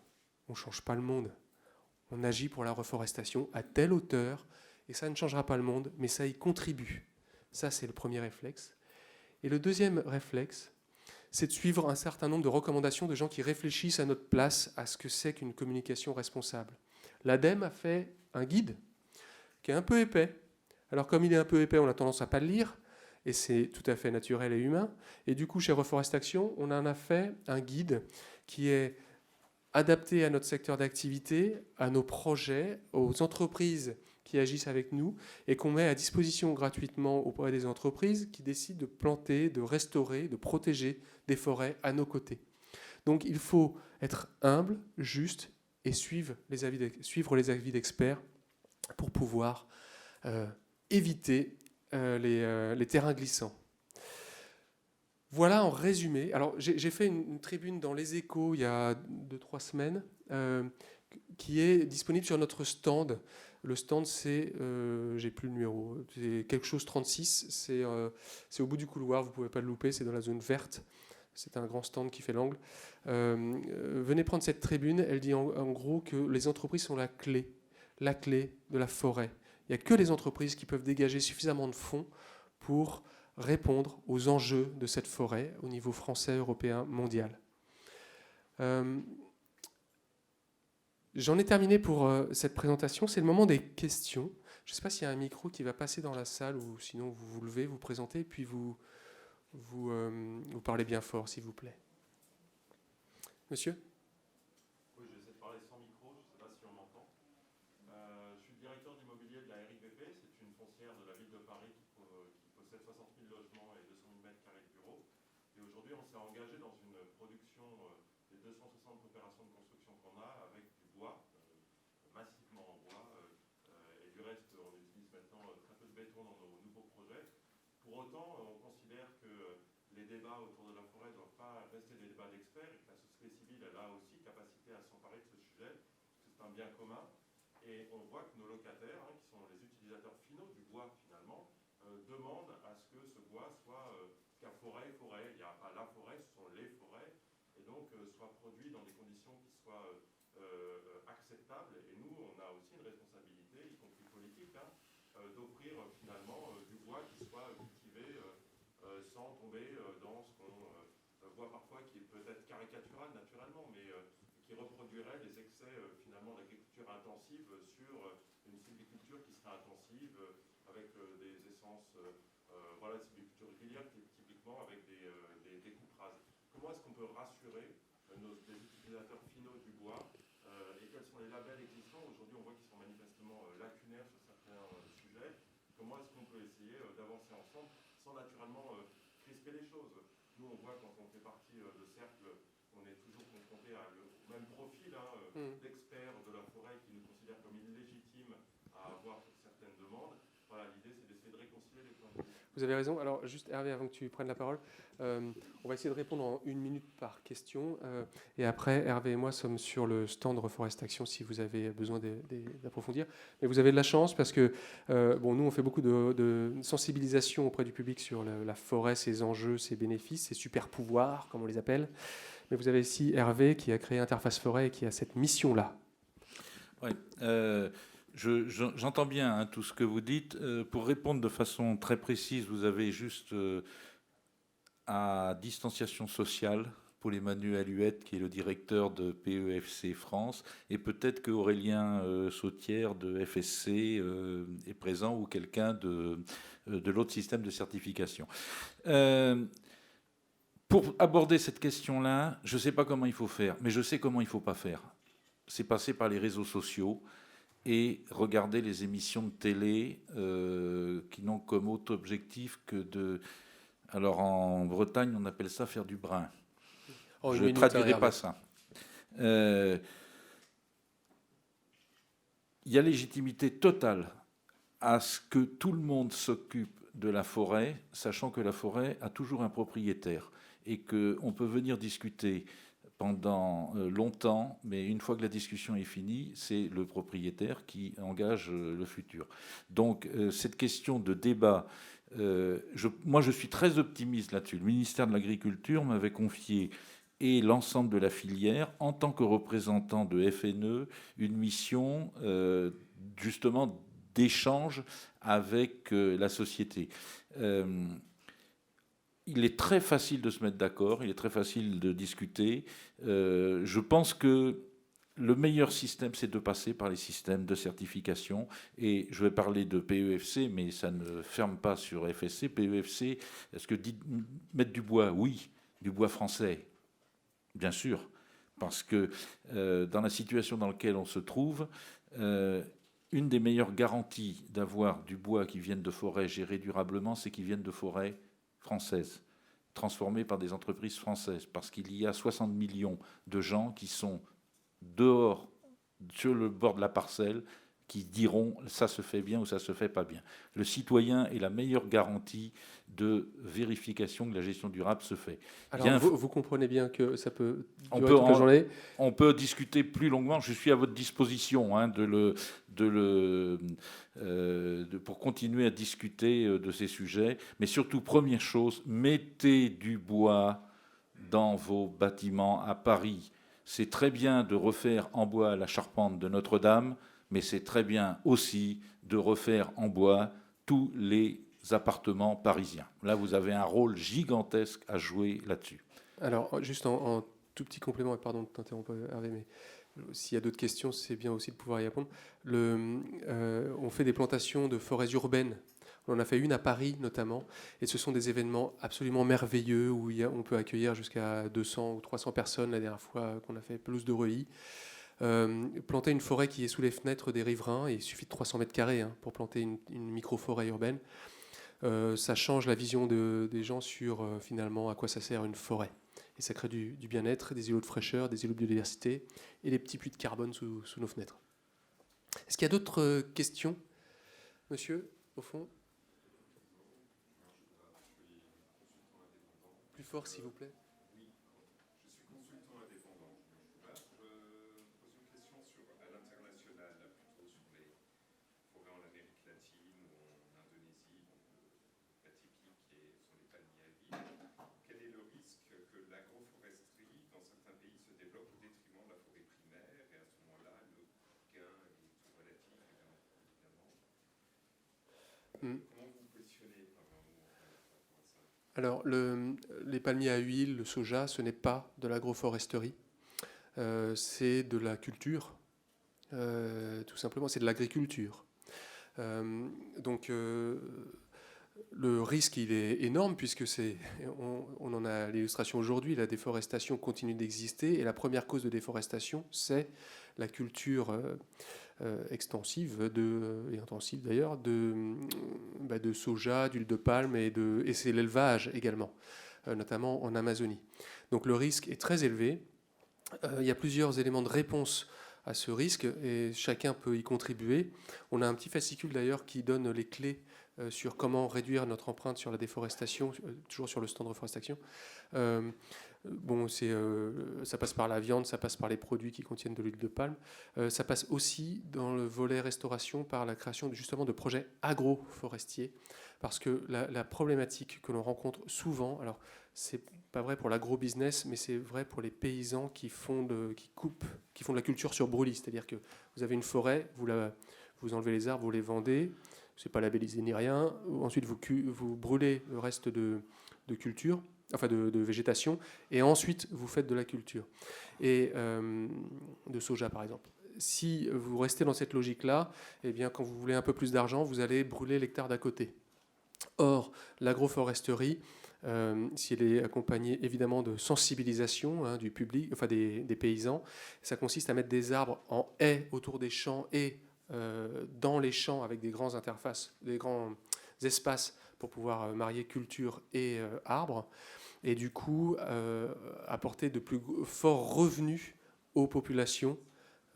On ne change pas le monde. On agit pour la reforestation à telle hauteur, et ça ne changera pas le monde, mais ça y contribue. Ça, c'est le premier réflexe. Et le deuxième réflexe, c'est de suivre un certain nombre de recommandations de gens qui réfléchissent à notre place à ce que c'est qu'une communication responsable. L'ADEME a fait un guide qui est un peu épais. Alors comme il est un peu épais, on a tendance à ne pas le lire, et c'est tout à fait naturel et humain. Et du coup, chez Reforestation, on en a fait un guide qui est adapté à notre secteur d'activité, à nos projets, aux entreprises qui agissent avec nous, et qu'on met à disposition gratuitement auprès des entreprises qui décident de planter, de restaurer, de protéger des forêts à nos côtés. Donc il faut être humble, juste, et suivre les avis d'experts pour pouvoir éviter les terrains glissants. Voilà en résumé. Alors j'ai fait une tribune dans Les Échos il y a 2-3 semaines qui est disponible sur notre stand. Le stand, c'est, j'ai plus le numéro, c'est quelque chose 36, c'est au bout du couloir, vous ne pouvez pas le louper, c'est dans la zone verte. C'est un grand stand qui fait l'angle. Venez prendre cette tribune, elle dit en gros que les entreprises sont la clé de la forêt. Il n'y a que les entreprises qui peuvent dégager suffisamment de fonds pour répondre aux enjeux de cette forêt au niveau français, européen, mondial. J'en ai terminé pour cette présentation. C'est le moment des questions. Je ne sais pas s'il y a un micro qui va passer dans la salle ou sinon vous vous levez, vous présentez, puis vous parlez bien fort, s'il vous plaît. Monsieur ? Oui, je vais essayer de parler sans micro, je ne sais pas si on m'entend. Je suis le directeur d'immobilier de la RIVP, c'est une foncière de la ville de Paris qui possède 60 000 logements et 200 000 mètres carrés de bureaux. Et aujourd'hui, on s'est engagé dans une production des 260 opérations de construction qu'on a avec du bois, massivement en bois. Et du reste, on utilise maintenant très peu de béton dans nos nouveaux projets. Pour autant, on considère que les débats autour de la forêt ne doivent pas rester des débats d'experts et que la société civile elle a aussi capacité à s'emparer de ce sujet, parce que c'est un bien commun. Et on voit que nos locataires, qui sont les utilisateurs finaux du bois finalement, demandent à ce que ce bois soit, car forêt, il n'y a pas la forêt, ce sont les forêts, et donc soit produit dans des conditions qui soient acceptables. Et nous, on a aussi une responsabilité, y compris politique, d'offrir finalement du bois qui soit cultivé sans tomber dans ce qu'on voit parfois, qui est peut-être caricatural naturellement, mais qui reproduirait les excès finalement d'agriculture intensive sur une sylviculture qui serait intensive avec des essences, voilà, sylviculture régulière typiquement avec des coupes rases. Comment est-ce qu'on peut rassurer les utilisateurs finaux du bois et quels sont les labels existants? Aujourd'hui, on voit qu'ils sont manifestement lacunaires sur certains sujets. Comment est-ce qu'on peut essayer d'avancer ensemble sans naturellement crisper les choses? Nous, on voit quand on fait partie de cercles, on est toujours confronté au même profil d'experts de la forêt qui nous considèrent comme illégitimes à avoir certaines demandes. Voilà, l'idée, c'est d'essayer de réconcilier les points de vue. Vous avez raison. Alors, juste Hervé, avant que tu prennes la parole, on va essayer de répondre en 1 minute par question. Et après, Hervé et moi sommes sur le stand Reforestation si vous avez besoin d'approfondir. Mais vous avez de la chance parce que, nous, on fait beaucoup de sensibilisation auprès du public sur la forêt, ses enjeux, ses bénéfices, ses super pouvoirs, comme on les appelle. Mais vous avez ici Hervé qui a créé Interface Forêt et qui a cette mission-là. Oui. J'entends bien tout ce que vous dites. Pour répondre de façon très précise, vous avez juste à distanciation sociale pour Emmanuel Huette, qui est le directeur de PEFC France, et peut-être que Aurélien Sautière de FSC est présent, ou quelqu'un de l'autre système de certification. Pour aborder cette question-là, je ne sais pas comment il faut faire, mais je sais comment il ne faut pas faire. C'est passer par les réseaux sociaux et regarder les émissions de télé qui n'ont comme autre objectif que de... Alors en Bretagne, on appelle ça faire du brin. Je ne traduirai pas ça. Il y a légitimité totale à ce que tout le monde s'occupe de la forêt, sachant que la forêt a toujours un propriétaire et qu'on peut venir discuter pendant longtemps, mais une fois que la discussion est finie, c'est le propriétaire qui engage le futur. Donc cette question de débat, moi je suis très optimiste là-dessus. Le ministère de l'Agriculture m'avait confié, et l'ensemble de la filière, en tant que représentant de FNE, une mission justement d'échange avec la société. Il est très facile de se mettre d'accord, il est très facile de discuter. Je pense que le meilleur système, c'est de passer par les systèmes de certification. Et je vais parler de PEFC, mais ça ne ferme pas sur FSC. PEFC, est-ce que mettre du bois? Oui, du bois français, bien sûr. Parce que dans la situation dans laquelle on se trouve, une des meilleures garanties d'avoir du bois qui vienne de forêts gérées durablement, c'est qu'ils viennent de forêts françaises, transformées par des entreprises françaises, parce qu'il y a 60 millions de gens qui sont dehors, sur le bord de la parcelle, qui diront ça se fait bien ou ça se fait pas bien. Le citoyen est la meilleure garantie de vérification que la gestion durable se fait. Alors vous comprenez bien que ça peut durer toute la journée. On peut discuter plus longuement. Je suis à votre disposition pour continuer à discuter de ces sujets. Mais surtout, première chose, mettez du bois dans vos bâtiments à Paris. C'est très bien de refaire en bois la charpente de Notre-Dame, mais c'est très bien aussi de refaire en bois tous les appartements parisiens. Là, vous avez un rôle gigantesque à jouer là-dessus. Alors, juste en tout petit complément, et pardon de t'interrompre, Hervé, mais s'il y a d'autres questions, c'est bien aussi de pouvoir y répondre. On fait des plantations de forêts urbaines. On en a fait une à Paris notamment, et ce sont des événements absolument merveilleux où on peut accueillir jusqu'à 200 ou 300 personnes la dernière fois qu'on a fait Pelouse de Reuilly. Planter une forêt qui est sous les fenêtres des riverains, et il suffit de 300 mètres carrés pour planter une micro-forêt urbaine. Ça change la vision des gens sur finalement à quoi ça sert une forêt. Et ça crée du bien-être, des îlots de fraîcheur, des îlots de biodiversité et des petits puits de carbone sous nos fenêtres. Est-ce qu'il y a d'autres questions, monsieur, au fond? Plus fort, s'il vous plaît. Alors, les palmiers à huile, le soja, ce n'est pas de l'agroforesterie, c'est de la culture, tout simplement, c'est de l'agriculture. Donc, le risque, il est énorme, puisque on en a l'illustration aujourd'hui, la déforestation continue d'exister, et la première cause de déforestation, c'est la culture extensive et intensive d'ailleurs de soja, d'huile de palme et c'est l'élevage également, notamment en Amazonie. Donc le risque est très élevé. Il y a plusieurs éléments de réponse à ce risque et chacun peut y contribuer. On a un petit fascicule d'ailleurs qui donne les clés sur comment réduire notre empreinte sur la déforestation, toujours sur le stand de reforestation. Ça passe par la viande, ça passe par les produits qui contiennent de l'huile de palme. Ça passe aussi dans le volet restauration par la création justement de projets agroforestiers. Parce que la problématique que l'on rencontre souvent, alors c'est pas vrai pour l'agro-business, mais c'est vrai pour les paysans qui font de la culture sur brûlis. C'est-à-dire que vous avez une forêt, vous enlevez les arbres, vous les vendez, c'est pas labellisé ni rien. Ensuite, vous brûlez le reste de culture, enfin de végétation, et ensuite vous faites de la culture, et de soja par exemple. Si vous restez dans cette logique-là, eh bien, quand vous voulez un peu plus d'argent, vous allez brûler l'hectare d'à côté. Or, l'agroforesterie, si elle est accompagnée évidemment de sensibilisation du public, enfin des paysans, ça consiste à mettre des arbres en haies autour des champs et dans les champs avec des grands interfaces, des grands espaces pour pouvoir marier culture et arbres, et du coup apporter de plus forts revenus aux populations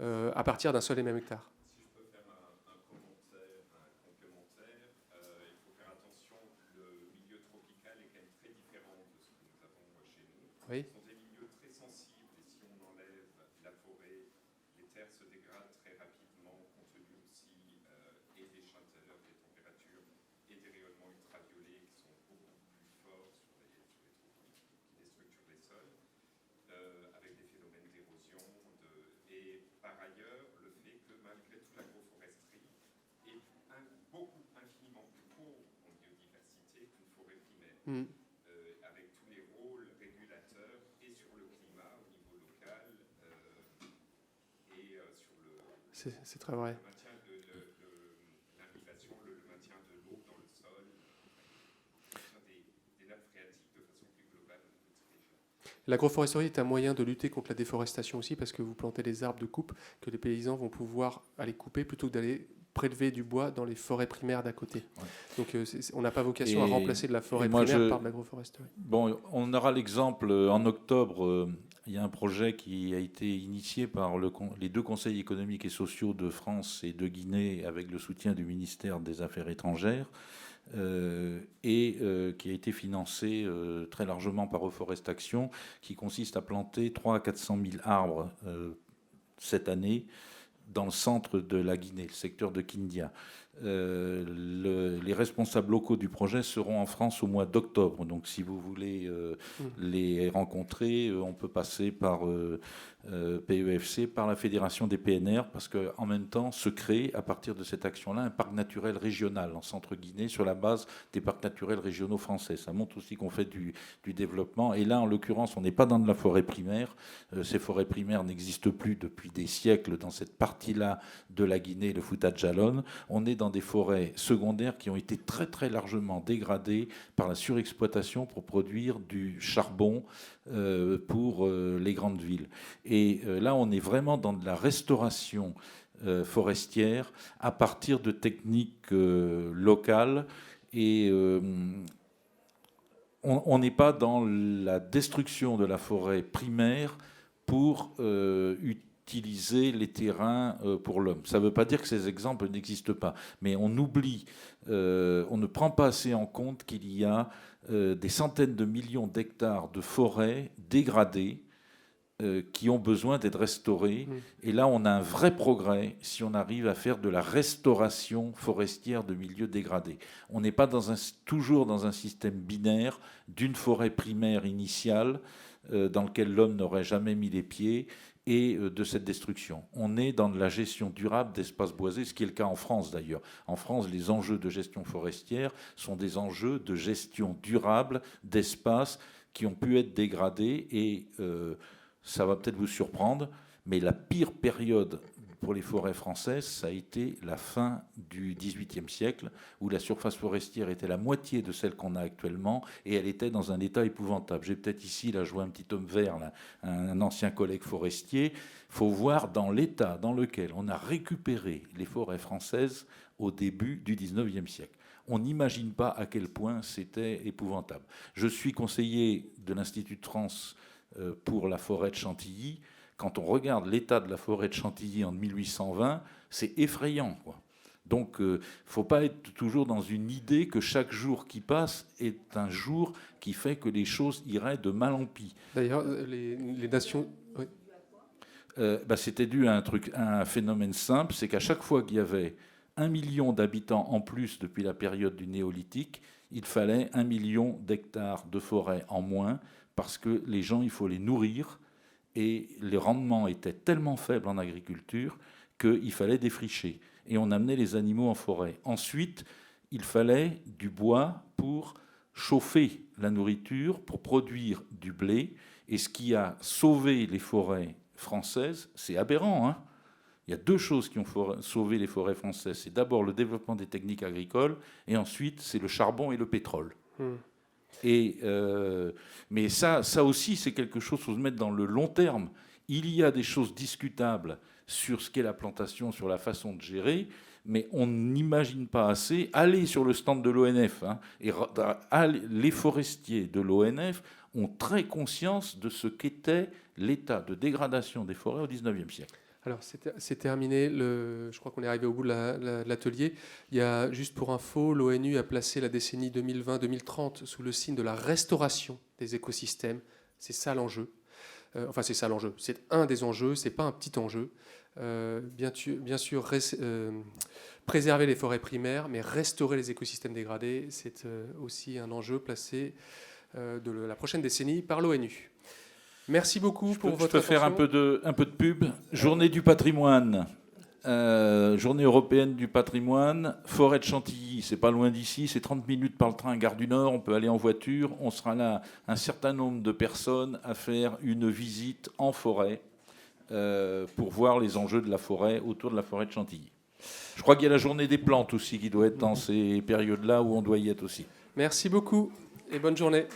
à partir d'un seul et même hectare. Si je peux faire un commentaire, un complémentaire, il faut faire attention Oui. Ce sont des milieux très sensibles et si on enlève la forêt, les terres se dégradent très rapidement compte tenu aussi et des chaleurs, des températures et des rayonnements ultraviolets qui sont beaucoup plus forts sur les tropiques qui déstructurent les sols, avec des phénomènes d'érosion. Et par ailleurs, le fait que malgré toute l'agroforesterie est infiniment plus pauvre en biodiversité qu'une forêt primaire. Avec tous les rôles régulateurs et sur le climat au niveau local et sur C'est très vrai. le maintien de l'invigation, le maintien de l'eau dans le sol, le maintien des nappes phréatiques de façon plus globale au niveau de ces régions. L'agroforesterie est un moyen de lutter contre la déforestation aussi parce que vous plantez des arbres de coupe que les paysans vont pouvoir aller couper plutôt que d'aller prélever du bois dans les forêts primaires d'à côté. Ouais. Donc on n'a pas vocation à remplacer de la forêt primaire par de l'agroforesterie. Bon, on aura l'exemple en octobre. Il y a un projet qui a été initié par les deux conseils économiques et sociaux de France et de Guinée avec le soutien du ministère des Affaires étrangères et qui a été financé très largement par Reforest Action, qui consiste à planter 300 à 400 000 arbres cette année dans le centre de la Guinée, le secteur de Kindia. Les responsables locaux du projet seront en France au mois d'octobre. Donc si vous voulez les rencontrer, on peut passer par PEFC, par la Fédération des PNR, parce qu'en même temps se crée à partir de cette action-là un parc naturel régional en centre-Guinée sur la base des parcs naturels régionaux français. Ça montre aussi qu'on fait du développement. Et là, en l'occurrence, on n'est pas dans de la forêt primaire. Ces forêts primaires n'existent plus depuis des siècles dans cette partie-là de la Guinée, le Fouta Djallon. On est dans des forêts secondaires qui ont été très très largement dégradées par la surexploitation pour produire du charbon pour les grandes villes. Et là, on est vraiment dans de la restauration forestière à partir de techniques locales et on n'est pas dans la destruction de la forêt primaire pour utiliser les terrains pour l'homme. Ça ne veut pas dire que ces exemples n'existent pas, mais on oublie, on ne prend pas assez en compte qu'il y a des centaines de millions d'hectares de forêts dégradées qui ont besoin d'être restaurées. Et là, on a un vrai progrès si on arrive à faire de la restauration forestière de milieux dégradés. On n'est pas toujours dans un système binaire d'une forêt primaire initiale dans lequel l'homme n'aurait jamais mis les pieds et de cette destruction. On est dans de la gestion durable d'espaces boisés, ce qui est le cas en France d'ailleurs. En France, les enjeux de gestion forestière sont des enjeux de gestion durable d'espaces qui ont pu être dégradés et ça va peut-être vous surprendre, mais la pire période pour les forêts françaises, ça a été la fin du XVIIIe siècle, où la surface forestière était la moitié de celle qu'on a actuellement, et elle était dans un état épouvantable. J'ai peut-être ici, là, je vois un petit homme vert, là, un ancien collègue forestier. Il faut voir dans l'état dans lequel on a récupéré les forêts françaises au début du XIXe siècle. On n'imagine pas à quel point c'était épouvantable. Je suis conseiller de l'Institut de France pour la forêt de Chantilly. Quand on regarde l'état de la forêt de Chantilly en 1820, c'est effrayant, quoi. Donc, il ne faut pas être toujours dans une idée que chaque jour qui passe est un jour qui fait que les choses iraient de mal en pis. D'ailleurs, les nations... Oui. C'était dû à un phénomène simple, c'est qu'à chaque fois qu'il y avait 1 million d'habitants en plus depuis la période du néolithique, il fallait 1 million d'hectares de forêt en moins, parce que les gens, il faut les nourrir, et les rendements étaient tellement faibles en agriculture qu'il fallait défricher. Et on amenait les animaux en forêt. Ensuite, il fallait du bois pour chauffer la nourriture, pour produire du blé. Et ce qui a sauvé les forêts françaises, c'est aberrant, hein. Il y a deux choses qui ont sauvé les forêts françaises. C'est d'abord le développement des techniques agricoles, et ensuite, c'est le charbon et le pétrole. Mais ça aussi, c'est quelque chose qu'il faut se mettre dans le long terme. Il y a des choses discutables sur ce qu'est la plantation, sur la façon de gérer, mais on n'imagine pas assez. Allez sur le stand de l'ONF, hein, et les forestiers de l'ONF ont très conscience de ce qu'était l'état de dégradation des forêts au XIXe siècle. Alors, c'est terminé. Je crois qu'on est arrivé au bout de l'atelier. Il y a, juste pour info, l'ONU a placé la décennie 2020-2030 sous le signe de la restauration des écosystèmes C'est ça l'enjeu. Enfin, c'est ça l'enjeu. C'est un des enjeux, c'est pas un petit enjeu. Bien sûr préserver les forêts primaires, mais restaurer les écosystèmes dégradés, c'est aussi un enjeu placé de la prochaine décennie par l'ONU. Merci beaucoup pour votre attention. Je peux faire un peu de pub. Journée du patrimoine, journée européenne du patrimoine, forêt de Chantilly, c'est pas loin d'ici, c'est 30 minutes par le train Gare du Nord, on peut aller en voiture. On sera là, un certain nombre de personnes, à faire une visite en forêt pour voir les enjeux de la forêt autour de la forêt de Chantilly. Je crois qu'il y a la journée des plantes aussi qui doit être dans ces périodes-là où on doit y être aussi. Merci beaucoup et bonne journée.